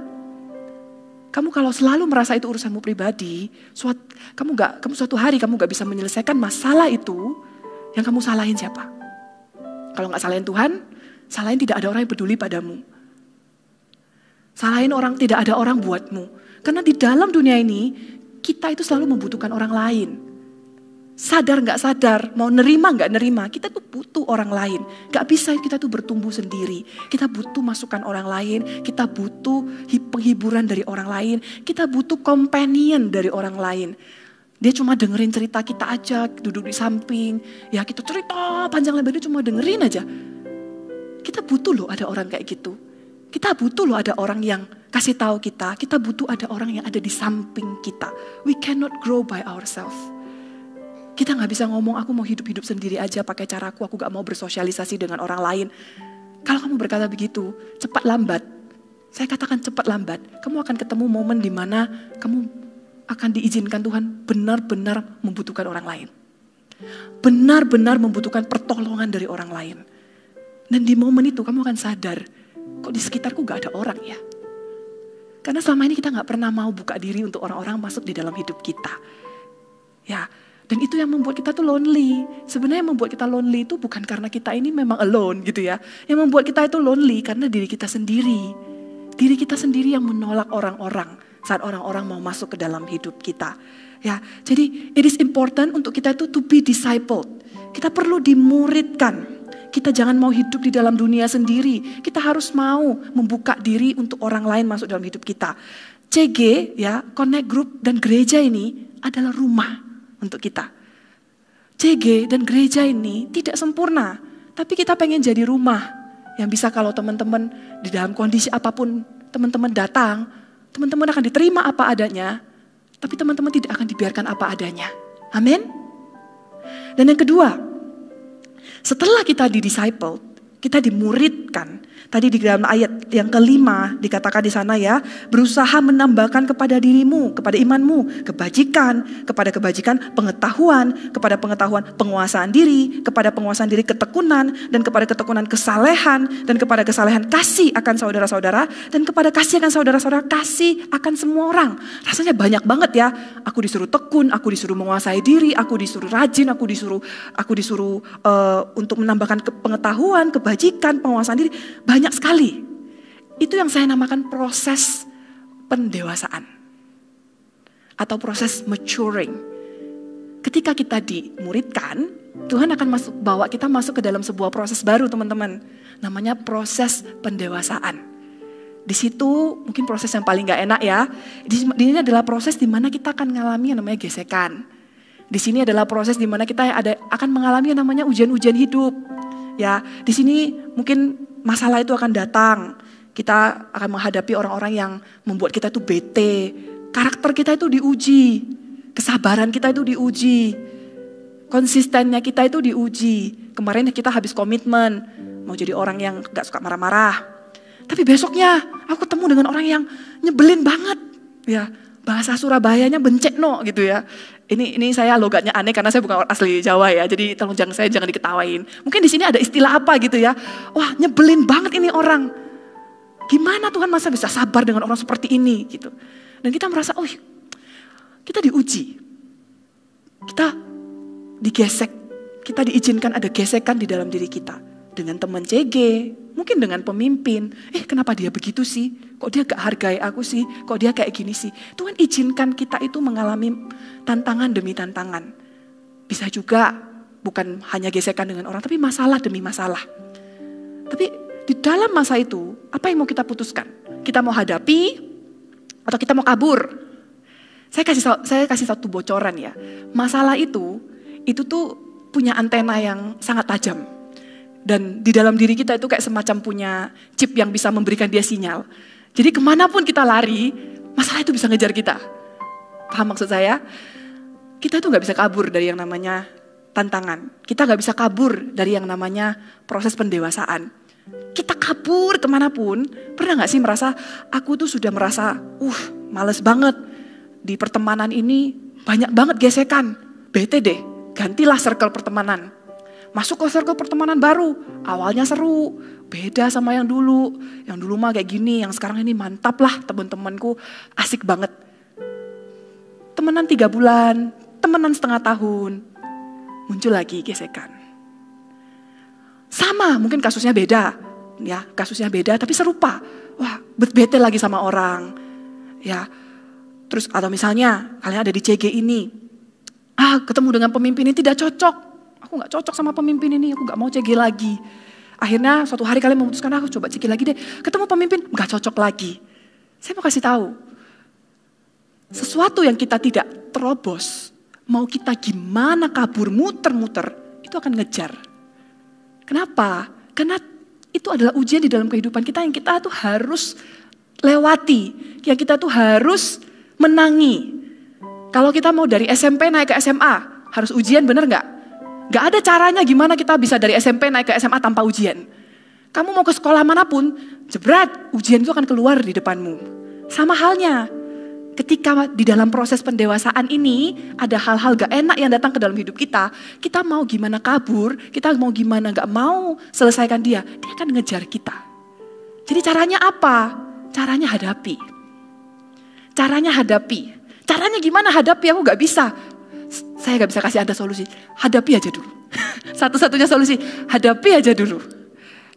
Kamu kalau selalu merasa itu urusanmu pribadi, suatu hari kamu gak bisa menyelesaikan masalah itu, yang kamu salahin siapa? Kalau gak salahin Tuhan, salahin tidak ada orang yang peduli padamu. Salahin orang, tidak ada orang buatmu. Karena di dalam dunia ini, kita itu selalu membutuhkan orang lain. Sadar gak sadar, mau nerima gak nerima, kita tuh butuh orang lain. Gak bisa kita tuh bertumbuh sendiri. Kita butuh masukan orang lain, kita butuh penghiburan dari orang lain, kita butuh companion dari orang lain. Dia cuma dengerin cerita kita aja, duduk di samping, ya kita cerita panjang lebar, dia cuma dengerin aja. Kita butuh loh ada orang kayak gitu. Kita butuh loh ada orang yang kasih tahu kita butuh ada orang yang ada di samping kita. We cannot grow by ourselves. Kita gak bisa ngomong, aku mau hidup-hidup sendiri aja pakai caraku, aku gak mau bersosialisasi dengan orang lain. Kalau kamu berkata begitu, cepat lambat. Saya katakan cepat lambat. Kamu akan ketemu momen di mana kamu akan diizinkan Tuhan benar-benar membutuhkan orang lain. Benar-benar membutuhkan pertolongan dari orang lain. Dan di momen itu kamu akan sadar, kok di sekitarku gak ada orang ya? Karena selama ini kita gak pernah mau buka diri untuk orang-orang masuk di dalam hidup kita. Ya. Dan itu yang membuat kita tuh lonely. Sebenarnya yang membuat kita lonely itu bukan karena kita ini memang alone gitu ya. Yang membuat kita itu lonely karena diri kita sendiri. Diri kita sendiri yang menolak orang-orang saat orang-orang mau masuk ke dalam hidup kita. Ya, jadi it is important untuk kita itu to be discipled. Kita perlu dimuridkan. Kita jangan mau hidup di dalam dunia sendiri. Kita harus mau membuka diri untuk orang lain masuk dalam hidup kita. CG ya, Connect Group dan gereja ini adalah rumah untuk kita. CG dan gereja ini tidak sempurna, tapi kita pengen jadi rumah yang bisa kalau teman-teman di dalam kondisi apapun teman-teman datang, teman-teman akan diterima apa adanya, tapi teman-teman tidak akan dibiarkan apa adanya. Amin. Dan yang kedua, setelah kita di-disciple, Kita dimuridkan. Tadi di dalam ayat yang kelima dikatakan di sana ya, berusaha menambahkan kepada dirimu, kepada imanmu, kebajikan, kepada kebajikan pengetahuan, kepada pengetahuan penguasaan diri, kepada penguasaan diri ketekunan, dan kepada ketekunan kesalehan, dan kepada kesalehan kasih akan saudara-saudara, dan kepada kasih akan saudara-saudara kasih akan semua orang. Rasanya banyak banget ya. Aku disuruh tekun, aku disuruh menguasai diri, aku disuruh rajin, aku disuruh untuk menambahkan pengetahuan, kebajikan, penguasaan diri. Banyak sekali. Itu yang saya namakan proses pendewasaan. Atau proses maturing. Ketika kita dimuridkan, Tuhan akan bawa kita masuk ke dalam sebuah proses baru teman-teman. Namanya proses pendewasaan. Di situ mungkin proses yang paling gak enak ya. Ini adalah proses di mana kita akan mengalami yang namanya gesekan. Di sini adalah proses di mana kita akan mengalami yang namanya ujian-ujian hidup. Ya, di sini mungkin masalah itu akan datang. Kita akan menghadapi orang-orang yang membuat kita itu bete. Karakter kita itu diuji. Kesabaran kita itu diuji. Konsistennya kita itu diuji. Kemarin kita habis komitmen. Mau jadi orang yang gak suka marah-marah. Tapi besoknya aku ketemu dengan orang yang nyebelin banget. Ya, bahasa Surabayanya bencekno gitu ya. Ini saya logatnya aneh karena saya bukan orang asli Jawa ya. Jadi tolong jangan diketawain. Mungkin di sini ada istilah apa gitu ya. Wah, nyebelin banget ini orang. Gimana Tuhan masa bisa sabar dengan orang seperti ini gitu. Dan kita merasa, oh kita diuji. Kita digesek. Kita diizinkan ada gesekan di dalam diri kita. Dengan teman CG, mungkin dengan pemimpin. Kenapa dia begitu sih? Kok dia gak hargai aku sih? Kok dia kayak gini sih? Tuhan izinkan kita itu mengalami tantangan demi tantangan. Bisa juga bukan hanya gesekan dengan orang, tapi masalah demi masalah. Tapi di dalam masa itu, apa yang mau kita putuskan? Kita mau hadapi atau kita mau kabur? Saya kasih satu bocoran ya. Masalah itu tuh punya antena yang sangat tajam. Dan di dalam diri kita itu kayak semacam punya chip yang bisa memberikan dia sinyal. Jadi kemanapun kita lari, masalah itu bisa ngejar kita. Paham maksud saya? Kita itu gak bisa kabur dari yang namanya tantangan. Kita gak bisa kabur dari yang namanya proses pendewasaan. Kita kabur kemanapun, pernah gak sih merasa, aku tuh sudah merasa, males banget. Di pertemanan ini banyak banget gesekan. Bete deh, gantilah circle pertemanan. Masuk ke circle pertemanan baru, awalnya seru, beda sama yang dulu. Yang dulu mah kayak gini, yang sekarang ini mantap lah teman-temanku, asik banget. Temenan 3 bulan, temenan setengah tahun, muncul lagi gesekan. Sama, mungkin kasusnya beda, ya kasusnya beda tapi serupa. Wah, bete lagi sama orang, ya. Terus atau misalnya kalian ada di CG ini, ketemu dengan pemimpin ini tidak cocok. Aku gak cocok sama pemimpin ini, aku gak mau CG lagi. Akhirnya suatu hari kalian memutuskan, aku coba CG lagi deh. Ketemu pemimpin, gak cocok lagi. Saya mau kasih tahu, sesuatu yang kita tidak terobos, mau kita gimana kabur, muter-muter, itu akan ngejar. Kenapa? Karena itu adalah ujian di dalam kehidupan kita yang kita tuh harus lewati. Yang kita tuh harus menangi. Kalau kita mau dari SMP naik ke SMA, harus ujian, bener gak? Gak ada caranya gimana kita bisa dari SMP naik ke SMA tanpa ujian. Kamu mau ke sekolah manapun, jebret, ujian itu akan keluar di depanmu. Sama halnya, ketika di dalam proses pendewasaan ini, ada hal-hal gak enak yang datang ke dalam hidup kita mau gimana kabur, kita mau gimana gak mau selesaikan dia akan ngejar kita. Jadi caranya apa? Caranya hadapi. Caranya gimana hadapi, aku gak bisa. Saya gak bisa kasih Anda solusi, hadapi aja dulu. Satu-satunya solusi, hadapi aja dulu.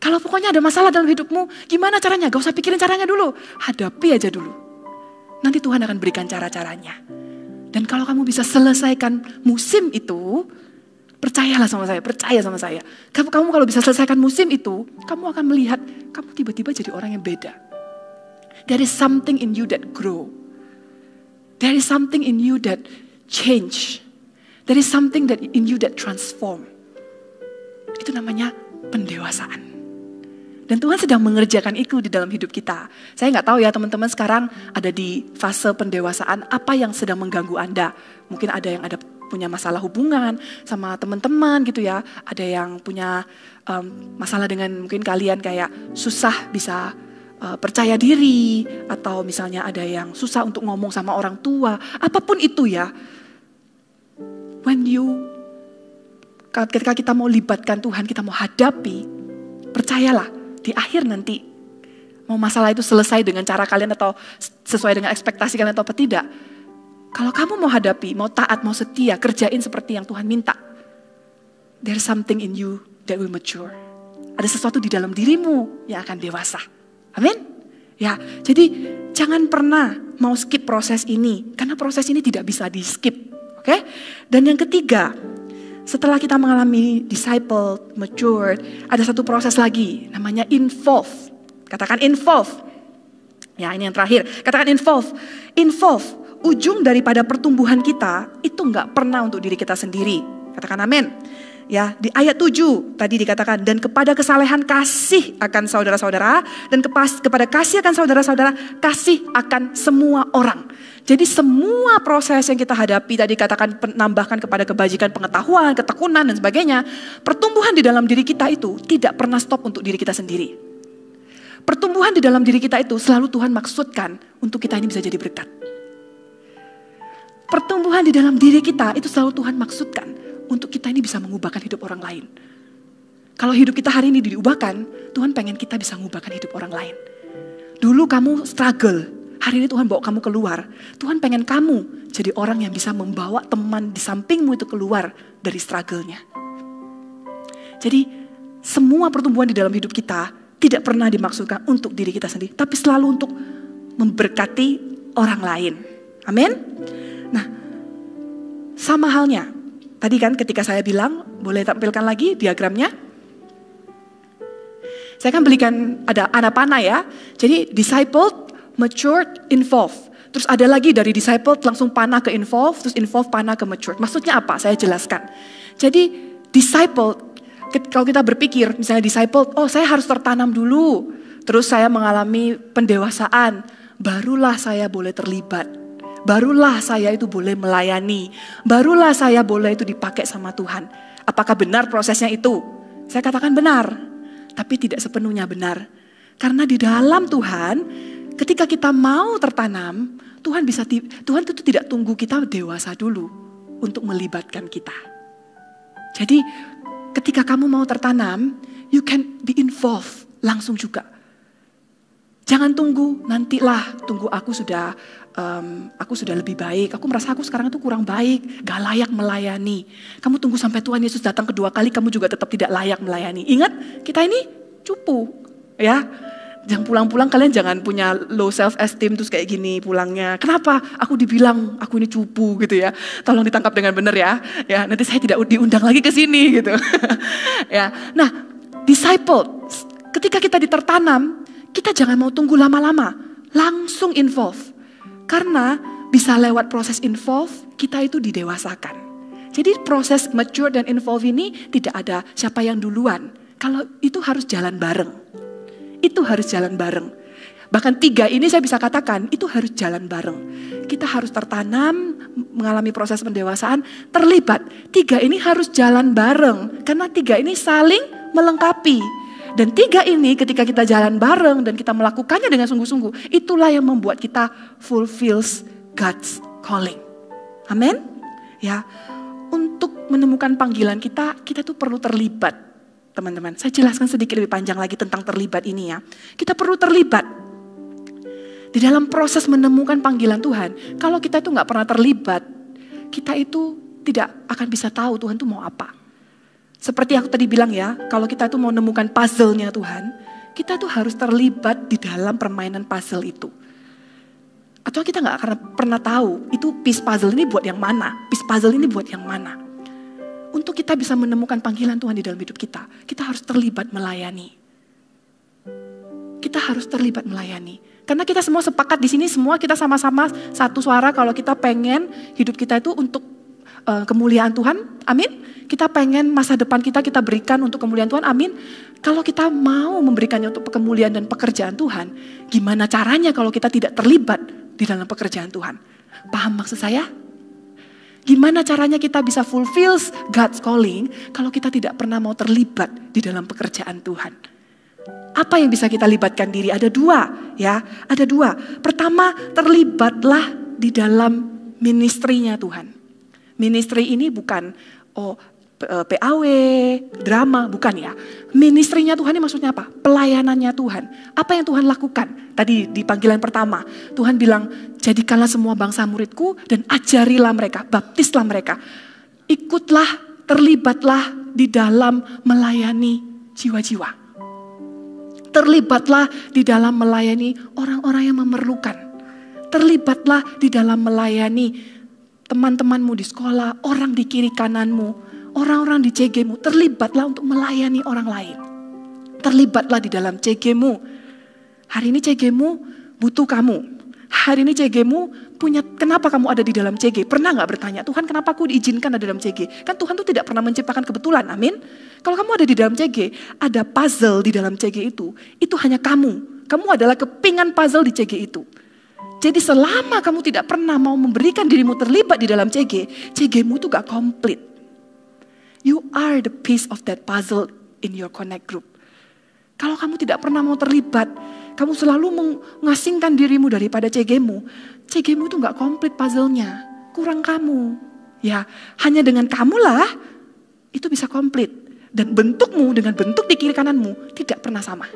Kalau pokoknya ada masalah dalam hidupmu, gimana caranya? Gak usah pikirin caranya dulu, hadapi aja dulu. Nanti Tuhan akan berikan cara-caranya. Dan kalau kamu bisa selesaikan musim itu, percayalah sama saya, percaya sama saya. Kamu kalau bisa selesaikan musim itu, kamu akan melihat, kamu tiba-tiba jadi orang yang beda. There is something in you that grow. There is something in you that change. There is something that in you that transform. Itu namanya pendewasaan. Dan Tuhan sedang mengerjakan itu di dalam hidup kita. Saya gak tahu ya teman-teman sekarang ada di fase pendewasaan, apa yang sedang mengganggu Anda. Mungkin ada yang ada punya masalah hubungan sama teman-teman gitu ya. Ada yang punya masalah dengan mungkin kalian kayak susah bisa percaya diri. Atau misalnya ada yang susah untuk ngomong sama orang tua. Apapun itu ya. Ketika kita mau libatkan Tuhan, kita mau hadapi, percayalah di akhir nanti, mau masalah itu selesai dengan cara kalian atau sesuai dengan ekspektasi kalian atau tidak. Kalau kamu mau hadapi, mau taat, mau setia, kerjain seperti yang Tuhan minta. There's something in you that will mature. Ada sesuatu di dalam dirimu yang akan dewasa. Amin? Ya, jadi jangan pernah mau skip proses ini, karena proses ini tidak bisa di skip. Oke? Dan yang ketiga, setelah kita mengalami disciple, matured, ada satu proses lagi, namanya involve. Katakan involve. Ya, ini yang terakhir. Katakan involve. Involve, ujung daripada pertumbuhan kita, itu enggak pernah untuk diri kita sendiri. Katakan amin. Ya, di ayat 7 tadi dikatakan, dan kepada kesalehan kasih akan saudara-saudara, dan kepada kasih akan saudara-saudara, kasih akan semua orang. Jadi semua proses yang kita hadapi tadi katakan menambahkan kepada kebajikan pengetahuan, ketekunan dan sebagainya. Pertumbuhan di dalam diri kita itu tidak pernah stop untuk diri kita sendiri. Pertumbuhan di dalam diri kita itu selalu Tuhan maksudkan untuk kita ini bisa jadi berkat. Pertumbuhan di dalam diri kita itu selalu Tuhan maksudkan untuk kita ini bisa mengubahkan hidup orang lain. Kalau hidup kita hari ini diubahkan, Tuhan pengen kita bisa mengubahkan hidup orang lain. Dulu kamu struggle. Hari ini Tuhan bawa kamu keluar. Tuhan pengen kamu jadi orang yang bisa membawa teman di sampingmu itu keluar dari struggle-nya. Jadi semua pertumbuhan di dalam hidup kita tidak pernah dimaksudkan untuk diri kita sendiri. Tapi selalu untuk memberkati orang lain. Amin. Nah, sama halnya. Tadi kan ketika saya bilang, boleh tampilkan lagi diagramnya. Saya akan belikan ada anak panah ya. Jadi disciple, matured, involved. Terus ada lagi dari disciple langsung panah ke involved, terus involved panah ke matured. Maksudnya apa? Saya jelaskan. Jadi disciple, kalau kita berpikir misalnya disciple, oh saya harus tertanam dulu. Terus saya mengalami pendewasaan, barulah saya boleh terlibat. Barulah saya itu boleh melayani. Barulah saya boleh itu dipakai sama Tuhan. Apakah benar prosesnya itu? Saya katakan benar, tapi tidak sepenuhnya benar. Karena di dalam Tuhan, ketika kita mau tertanam, Tuhan itu tidak tunggu kita dewasa dulu untuk melibatkan kita. Jadi ketika kamu mau tertanam, you can be involved langsung juga. Jangan tunggu, nantilah, tunggu aku sudah lebih baik. Aku merasa aku sekarang itu kurang baik, gak layak melayani. Kamu tunggu sampai Tuhan Yesus datang kedua kali, kamu juga tetap tidak layak melayani. Ingat, kita ini cupu, ya. Jangan pulang-pulang kalian jangan punya low self esteem terus kayak gini pulangnya. Kenapa? Aku dibilang aku ini cupu gitu ya. Tolong ditangkap dengan benar ya. Ya, nanti saya tidak diundang lagi ke sini gitu. Ya. Nah, disciple, ketika kita ditertanam, kita jangan mau tunggu lama-lama. Langsung involve. Karena bisa lewat proses involve, kita itu didewasakan. Jadi proses mature dan involve ini tidak ada siapa yang duluan. Kalau itu harus jalan bareng. Itu harus jalan bareng. Bahkan 3 ini saya bisa katakan, itu harus jalan bareng. Kita harus tertanam, mengalami proses pendewasaan, terlibat. 3 ini harus jalan bareng. Karena 3 ini saling melengkapi. Dan 3 ini ketika kita jalan bareng dan kita melakukannya dengan sungguh-sungguh, itulah yang membuat kita fulfills God's calling. Amin? Ya, untuk menemukan panggilan kita tuh perlu terlibat. Teman-teman, saya jelaskan sedikit lebih panjang lagi tentang terlibat ini ya. Kita perlu terlibat. Di dalam proses menemukan panggilan Tuhan, kalau kita itu gak pernah terlibat, kita itu tidak akan bisa tahu Tuhan itu mau apa. Seperti aku tadi bilang ya, kalau kita itu mau menemukan puzzle-nya Tuhan, kita tuh harus terlibat di dalam permainan puzzle itu. Atau kita gak akan pernah tahu, itu piece puzzle ini buat yang mana, piece puzzle ini buat yang mana. Untuk kita bisa menemukan panggilan Tuhan di dalam hidup kita harus terlibat melayani. Kita harus terlibat melayani. Karena kita semua sepakat di sini, semua kita sama-sama satu suara kalau kita pengen hidup kita itu untuk kemuliaan Tuhan, amin. Kita pengen masa depan kita berikan untuk kemuliaan Tuhan, amin. Kalau kita mau memberikannya untuk kemuliaan dan pekerjaan Tuhan, gimana caranya kalau kita tidak terlibat di dalam pekerjaan Tuhan? Paham maksud saya? Gimana caranya kita bisa fulfill God's calling kalau kita tidak pernah mau terlibat di dalam pekerjaan Tuhan? Apa yang bisa kita libatkan diri? Ada dua ya, ada dua. Pertama, terlibatlah di dalam ministrinya Tuhan. Ministry ini bukan PAW, drama, bukan ya. Ministrinya Tuhan ini maksudnya apa? Pelayanannya Tuhan. Apa yang Tuhan lakukan? Tadi di panggilan pertama, Tuhan bilang, jadikanlah semua bangsa muridku dan ajarilah mereka, baptislah mereka. Ikutlah, terlibatlah di dalam melayani jiwa-jiwa. Terlibatlah di dalam melayani orang-orang yang memerlukan. Terlibatlah di dalam melayani teman-temanmu di sekolah, orang di kiri kananmu, orang-orang di CG-mu. Terlibatlah untuk melayani orang lain. Terlibatlah di dalam CG-mu. Hari ini CG-mu butuh kamu. Hari ini CG-mu punya, kenapa kamu ada di dalam CG? Pernah gak bertanya, Tuhan kenapa aku diizinkan ada di dalam CG? Kan Tuhan tuh tidak pernah menciptakan kebetulan, amin. Kalau kamu ada di dalam CG, ada puzzle di dalam CG itu hanya kamu. Kamu adalah kepingan puzzle di CG itu. Jadi selama kamu tidak pernah mau memberikan dirimu terlibat di dalam CG, CG-mu itu gak komplit. You are the piece of that puzzle in your connect group. Kalau kamu tidak pernah mau terlibat, kamu selalu mengasingkan dirimu daripada CG-mu. CG-mu itu gak komplit puzzle-nya. Kurang kamu. Ya, hanya dengan kamulah itu bisa komplit. Dan bentukmu dengan bentuk di kiri kananmu tidak pernah sama.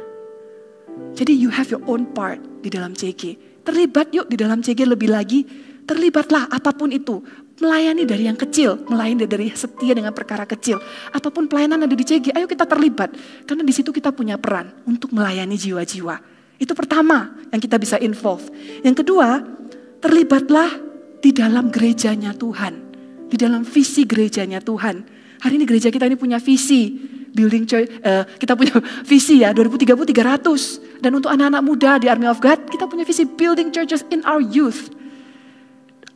Jadi you have your own part di dalam CG. Terlibat yuk di dalam CG lebih lagi. Terlibatlah apapun itu. Melayani dari yang kecil, melayani dari setia dengan perkara kecil. Apapun pelayanan ada di CG, ayo kita terlibat. Karena di situ kita punya peran untuk melayani jiwa-jiwa. Itu pertama yang kita bisa involve. Yang kedua, terlibatlah di dalam gerejanya Tuhan. Di dalam visi gerejanya Tuhan. Hari ini gereja kita ini punya visi. Building church, kita punya visi ya, 2030 300. Dan untuk anak-anak muda di Army of God, kita punya visi building churches in our youth.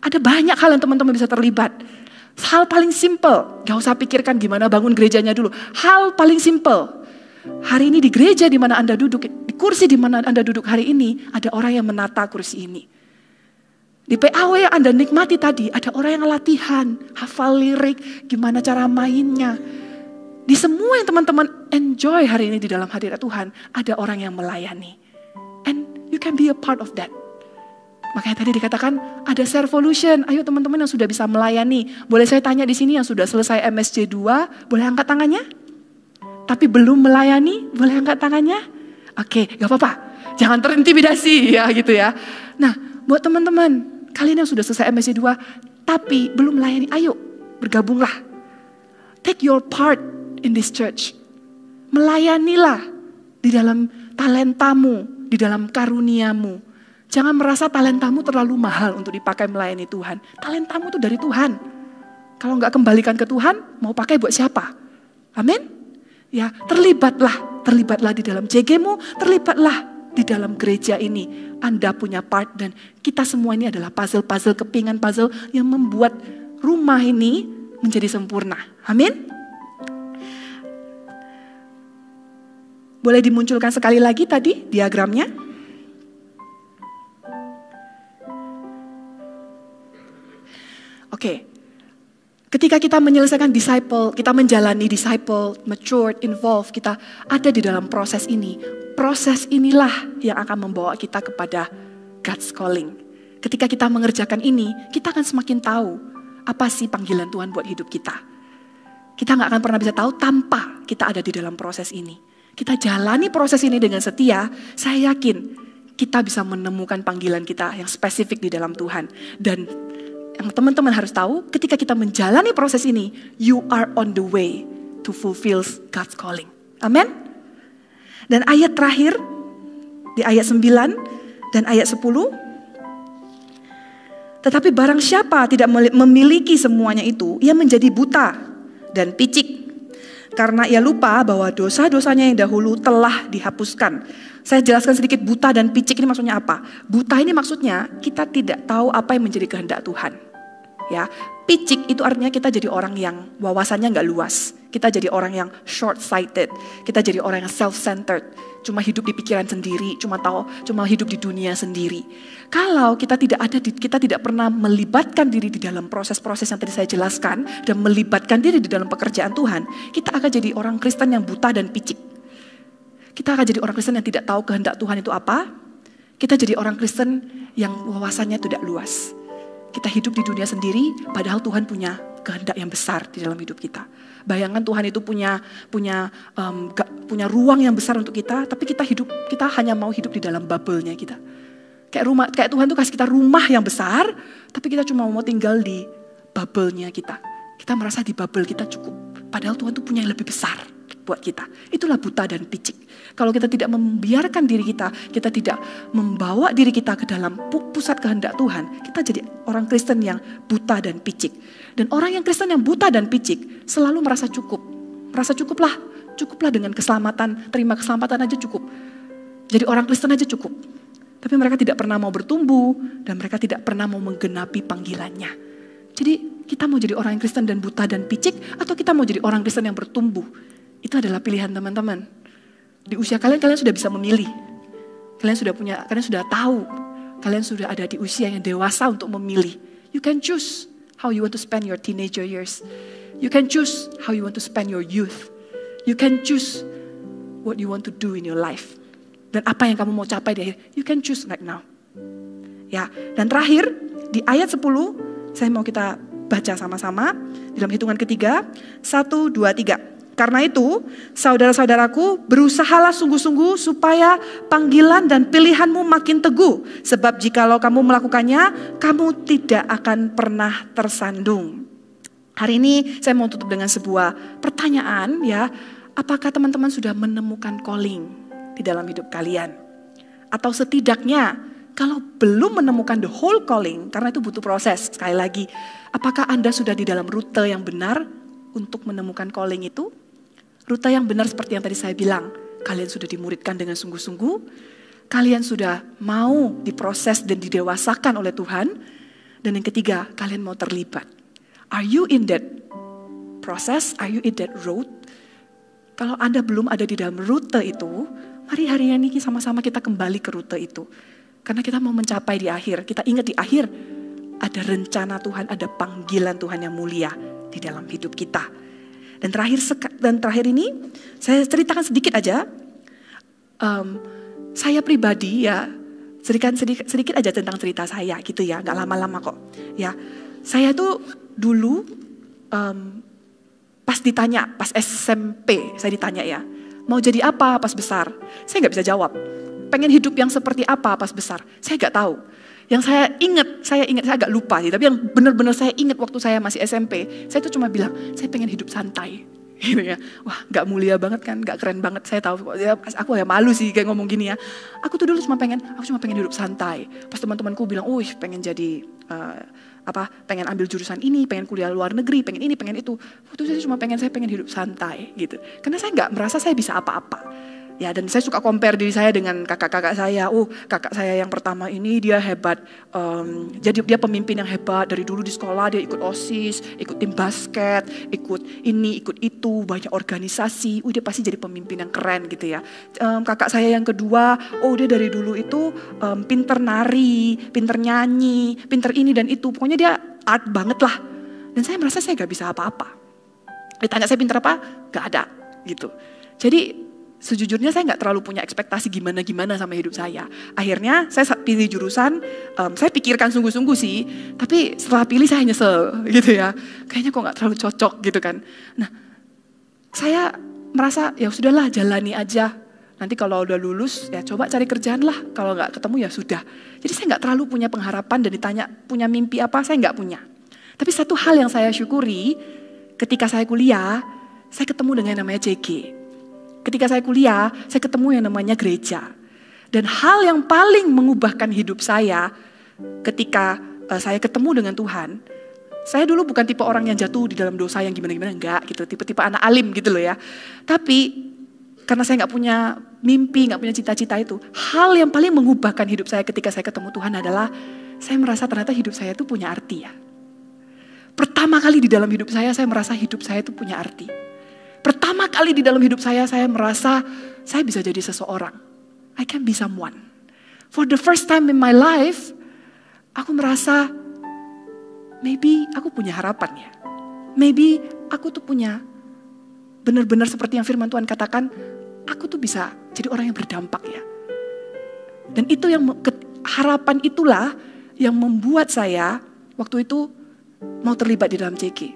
Ada banyak hal yang teman-teman bisa terlibat. Hal paling simple, gak usah pikirkan gimana bangun gerejanya dulu. Hal paling simple. Hari ini di gereja di mana Anda duduk, di kursi di mana Anda duduk hari ini, ada orang yang menata kursi ini. Di PAW yang Anda nikmati tadi, ada orang yang latihan, hafal lirik, gimana cara mainnya. Di semua yang teman-teman enjoy hari ini di dalam hadirat Tuhan, ada orang yang melayani. And you can be a part of that. Makanya tadi dikatakan ada Servolution. Ayo teman-teman yang sudah bisa melayani. Boleh saya tanya di sini yang sudah selesai MSC 2, boleh angkat tangannya? Tapi belum melayani, boleh angkat tangannya? Oke, gak apa-apa. Jangan terintimidasi ya gitu ya. Nah, buat teman-teman, kalian yang sudah selesai MSC 2, tapi belum melayani, ayo bergabunglah. Take your part in this church. Melayanilah di dalam talentamu, di dalam karuniamu. Jangan merasa talentamu terlalu mahal untuk dipakai melayani Tuhan. Talentamu itu dari Tuhan. Kalau gak kembalikan ke Tuhan, mau pakai buat siapa? Amin? Ya, terlibatlah di dalam CG-mu, terlibatlah di dalam gereja ini. Anda punya part dan kita semua ini adalah puzzle-puzzle, kepingan puzzle yang membuat rumah ini menjadi sempurna. Amin? Boleh dimunculkan sekali lagi tadi diagramnya? Oke. Ketika kita menyelesaikan disciple, kita menjalani disciple, mature, involve, kita ada di dalam proses ini. Proses inilah yang akan membawa kita kepada God's calling. Ketika kita mengerjakan ini, kita akan semakin tahu apa sih panggilan Tuhan buat hidup kita. Kita gak akan pernah bisa tahu tanpa kita ada di dalam proses ini. Kita jalani proses ini dengan setia, saya yakin kita bisa menemukan panggilan kita yang spesifik di dalam Tuhan. Dan yang teman-teman harus tahu, ketika kita menjalani proses ini, you are on the way to fulfill God's calling. Amin. Dan ayat terakhir, di ayat 9 dan ayat 10. Tetapi barang siapa tidak memiliki semuanya itu, ia menjadi buta dan picik. Karena ia lupa bahwa dosa-dosanya yang dahulu telah dihapuskan. Saya jelaskan sedikit buta dan picik ini maksudnya apa. Buta ini maksudnya kita tidak tahu apa yang menjadi kehendak Tuhan. Ya, picik itu artinya kita jadi orang yang wawasannya nggak luas. Kita jadi orang yang short-sighted. Kita jadi orang yang self-centered. Cuma hidup di pikiran sendiri, cuma hidup di dunia sendiri. Kalau kita tidak pernah melibatkan diri di dalam proses-proses yang tadi saya jelaskan dan melibatkan diri di dalam pekerjaan Tuhan, kita akan jadi orang Kristen yang buta dan picik. Kita akan jadi orang Kristen yang tidak tahu kehendak Tuhan itu apa. Kita jadi orang Kristen yang wawasannya tidak luas. Kita hidup di dunia sendiri, padahal Tuhan punya kehendak yang besar di dalam hidup kita. Bayangkan Tuhan itu punya ruang yang besar untuk kita, tapi kita hanya mau hidup di dalam bubble-nya kita. Kayak Tuhan tuh kasih kita rumah yang besar, tapi kita cuma mau tinggal di bubble-nya kita. Kita merasa di bubble kita cukup, padahal Tuhan tuh punya yang lebih besar buat kita. Itulah buta dan picik. Kalau kita tidak membiarkan diri kita tidak membawa diri kita ke dalam pusat kehendak Tuhan, kita jadi orang Kristen yang buta dan picik. Dan orang yang Kristen yang buta dan picik selalu merasa cukup. Merasa cukuplah dengan keselamatan, terima keselamatan aja cukup. Jadi orang Kristen aja cukup. Tapi mereka tidak pernah mau bertumbuh dan mereka tidak pernah mau menggenapi panggilannya. Jadi kita mau jadi orang yang Kristen dan buta dan picik, atau kita mau jadi orang Kristen yang bertumbuh? Itu adalah pilihan teman-teman. Di usia kalian sudah bisa memilih. Kalian sudah tahu. Kalian sudah ada di usia yang dewasa untuk memilih. You can choose how you want to spend your teenager years. You can choose how you want to spend your youth. You can choose what you want to do in your life. Dan apa yang kamu mau capai di akhir. You can choose right now. Ya, dan terakhir di ayat 10 saya mau kita baca sama-sama dalam hitungan ketiga. 1, 2, 3. Karena itu, saudara-saudaraku, berusahalah sungguh-sungguh supaya panggilan dan pilihanmu makin teguh. Sebab jikalau kamu melakukannya, kamu tidak akan pernah tersandung. Hari ini saya mau tutup dengan sebuah pertanyaan ya. Apakah teman-teman sudah menemukan calling di dalam hidup kalian? Atau setidaknya, kalau belum menemukan the whole calling, karena itu butuh proses. Sekali lagi, apakah Anda sudah di dalam rute yang benar untuk menemukan calling itu? Rute yang benar seperti yang tadi saya bilang, kalian sudah dimuridkan dengan sungguh-sungguh, kalian sudah mau diproses dan didewasakan oleh Tuhan, dan yang ketiga, kalian mau terlibat. Are you in that process? Are you in that road? Kalau Anda belum ada di dalam rute itu, mari hari ini sama-sama kita kembali ke rute itu. Karena kita mau mencapai di akhir, kita ingat di akhir, ada rencana Tuhan, ada panggilan Tuhan yang mulia di dalam hidup kita. Dan terakhir ini saya ceritakan sedikit aja. Saya pribadi ya sedikit aja tentang cerita saya gitu ya, nggak lama-lama kok. Ya, saya tuh dulu pas SMP saya ditanya ya, mau jadi apa pas besar? Saya nggak bisa jawab. Pengen hidup yang seperti apa pas besar? Saya nggak tahu. Yang saya ingat, saya agak lupa sih, tapi yang benar-benar saya ingat waktu saya masih SMP, saya tuh cuma bilang, saya pengen hidup santai. Gitu ya. Wah, gak mulia banget kan, gak keren banget, saya tahu. Aku ya malu sih kayak ngomong gini ya. Aku tuh dulu cuma pengen hidup santai. Pas teman-temanku bilang, pengen jadi pengen ambil jurusan ini, pengen kuliah luar negeri, pengen ini, pengen itu. Waktu itu saya pengen hidup santai gitu. Karena saya gak merasa saya bisa apa-apa. Ya, dan saya suka compare diri saya dengan kakak-kakak saya. Kakak saya yang pertama ini dia hebat. Jadi dia pemimpin yang hebat. Dari dulu di sekolah dia ikut OSIS, ikut tim basket, ikut ini, ikut itu, banyak organisasi. Dia pasti jadi pemimpin yang keren gitu ya. Kakak saya yang kedua, dia dari dulu itu pinter nari, pinter nyanyi, pinter ini dan itu. Pokoknya dia art banget lah. Dan saya merasa saya gak bisa apa-apa. Ditanya saya pinter apa? Gak ada gitu. Jadi sejujurnya saya nggak terlalu punya ekspektasi gimana-gimana sama hidup saya. Akhirnya saya pilih jurusan, saya pikirkan sungguh-sungguh sih, tapi setelah pilih saya nyesel gitu ya. Kayaknya kok nggak terlalu cocok gitu kan. Nah, saya merasa ya sudahlah jalani aja. Nanti kalau udah lulus ya coba cari kerjaan lah. Kalau nggak ketemu ya sudah. Jadi saya nggak terlalu punya pengharapan dan ditanya punya mimpi apa, saya nggak punya. Tapi satu hal yang saya syukuri ketika saya kuliah, saya ketemu dengan yang namanya JG. Ketika saya kuliah, saya ketemu yang namanya gereja. Dan hal yang paling mengubahkan hidup saya ketika saya ketemu dengan Tuhan, saya dulu bukan tipe orang yang jatuh di dalam dosa yang gimana-gimana, enggak gitu. Tipe-tipe anak alim gitu loh ya. Tapi karena saya gak punya mimpi, gak punya cita-cita itu, hal yang paling mengubahkan hidup saya ketika saya ketemu Tuhan adalah saya merasa ternyata hidup saya itu punya arti ya. Pertama kali di dalam hidup saya merasa hidup saya itu punya arti. Pertama kali di dalam hidup saya merasa saya bisa jadi seseorang. I can be someone. For the first time in my life, aku merasa maybe aku punya harapan ya. Maybe aku tuh punya benar-benar seperti yang firman Tuhan katakan, aku tuh bisa jadi orang yang berdampak ya. Dan itu yang harapan itulah yang membuat saya waktu itu mau terlibat di dalam CG.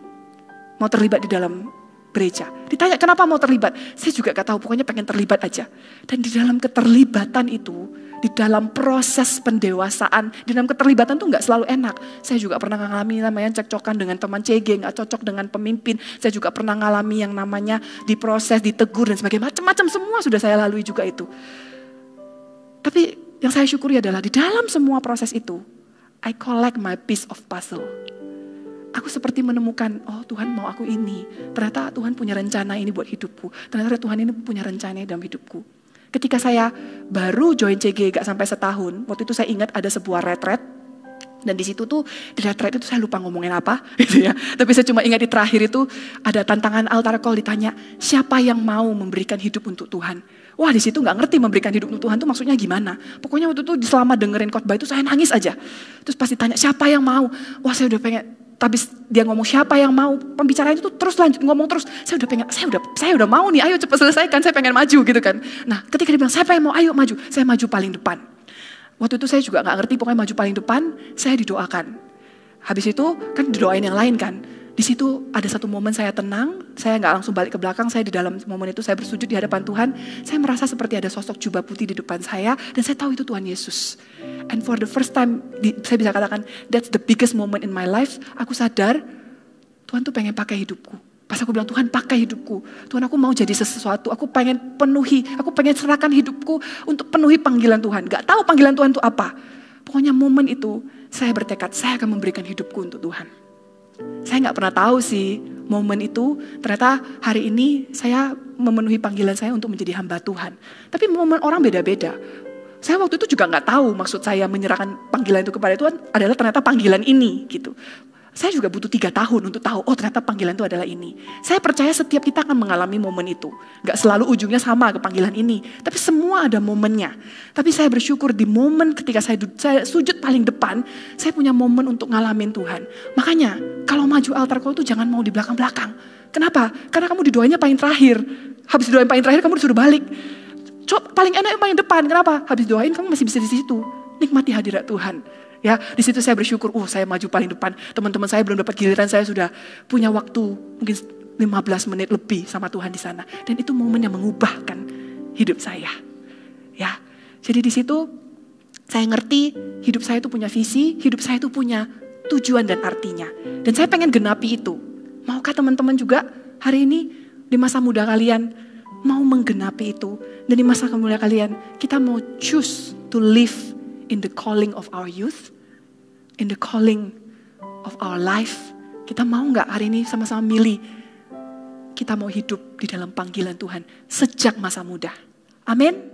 Mau terlibat di dalam gereja. Ditanya kenapa mau terlibat? Saya juga gak tahu, pokoknya pengen terlibat aja. Dan di dalam keterlibatan itu, di dalam proses pendewasaan, di dalam keterlibatan tuh gak selalu enak. Saya juga pernah ngalami namanya cekcokan dengan teman CG, gak cocok dengan pemimpin. Saya juga pernah ngalami yang namanya diproses, ditegur dan sebagainya. Macam-macam semua sudah saya lalui juga itu. Tapi yang saya syukuri adalah di dalam semua proses itu, I collect my piece of puzzle. Aku seperti menemukan, oh Tuhan mau aku ini. Ternyata Tuhan punya rencana ini buat hidupku. Ternyata Tuhan ini punya rencana dalam hidupku. Ketika saya baru join CG gak sampai setahun, waktu itu saya ingat ada sebuah retret. Dan di situ tuh, di retret itu saya lupa ngomongin apa gitu ya. Tapi saya cuma ingat di terakhir itu ada tantangan altar call, ditanya, siapa yang mau memberikan hidup untuk Tuhan? Wah di situ nggak ngerti memberikan hidup untuk Tuhan itu maksudnya gimana. Pokoknya waktu itu selama dengerin khotbah itu saya nangis aja. Terus pasti tanya siapa yang mau. Wah saya udah pengen. Habis dia ngomong siapa yang mau. Pembicaraan itu terus lanjut ngomong terus. Saya udah pengen. Saya udah mau nih. Ayo cepat selesaikan. Saya pengen maju gitu kan. Nah ketika dia bilang siapa yang mau ayo maju. Saya maju paling depan. Waktu itu saya juga nggak ngerti. Pokoknya maju paling depan. Saya didoakan. Habis itu kan didoain yang lain kan. Di situ ada satu momen saya tenang, saya nggak langsung balik ke belakang, saya di dalam momen itu saya bersujud di hadapan Tuhan, saya merasa seperti ada sosok jubah putih di depan saya, dan saya tahu itu Tuhan Yesus. And for the first time, saya bisa katakan, that's the biggest moment in my life, aku sadar, Tuhan tuh pengen pakai hidupku. Pas aku bilang, Tuhan pakai hidupku, Tuhan aku mau jadi sesuatu, aku pengen penuhi, aku pengen serahkan hidupku untuk penuhi panggilan Tuhan. Gak tahu panggilan Tuhan itu apa. Pokoknya momen itu, saya bertekad, saya akan memberikan hidupku untuk Tuhan. Saya gak pernah tahu sih momen itu ternyata hari ini saya memenuhi panggilan saya untuk menjadi hamba Tuhan. Tapi momen orang beda-beda. Saya waktu itu juga gak tahu maksud saya menyerahkan panggilan itu kepada Tuhan adalah ternyata panggilan ini gitu. Saya juga butuh 3 tahun untuk tahu, oh ternyata panggilan itu adalah ini. Saya percaya setiap kita akan mengalami momen itu. Gak selalu ujungnya sama ke panggilan ini. Tapi semua ada momennya. Tapi saya bersyukur di momen ketika saya sujud paling depan, saya punya momen untuk ngalamin Tuhan. Makanya kalau maju altar call itu jangan mau di belakang-belakang. Kenapa? Karena kamu didoainnya paling terakhir. Habis doain paling terakhir kamu disuruh balik. Paling enak yang paling depan. Kenapa? Habis doain kamu masih bisa di situ. Nikmati hadirat Tuhan. Ya, di situ saya bersyukur, saya maju paling depan. Teman-teman saya belum dapat giliran, saya sudah punya waktu mungkin 15 menit lebih sama Tuhan di sana. Dan itu momen yang mengubahkan hidup saya. Ya, jadi di situ saya ngerti hidup saya itu punya visi, hidup saya itu punya tujuan dan artinya. Dan saya pengen genapi itu. Maukah teman-teman juga hari ini di masa muda kalian mau menggenapi itu? Dan di masa muda kalian kita mau choose to live in the calling of our youth, in the calling of our life. Kita mau gak hari ini sama-sama milih, kita mau hidup di dalam panggilan Tuhan sejak masa muda. Amin.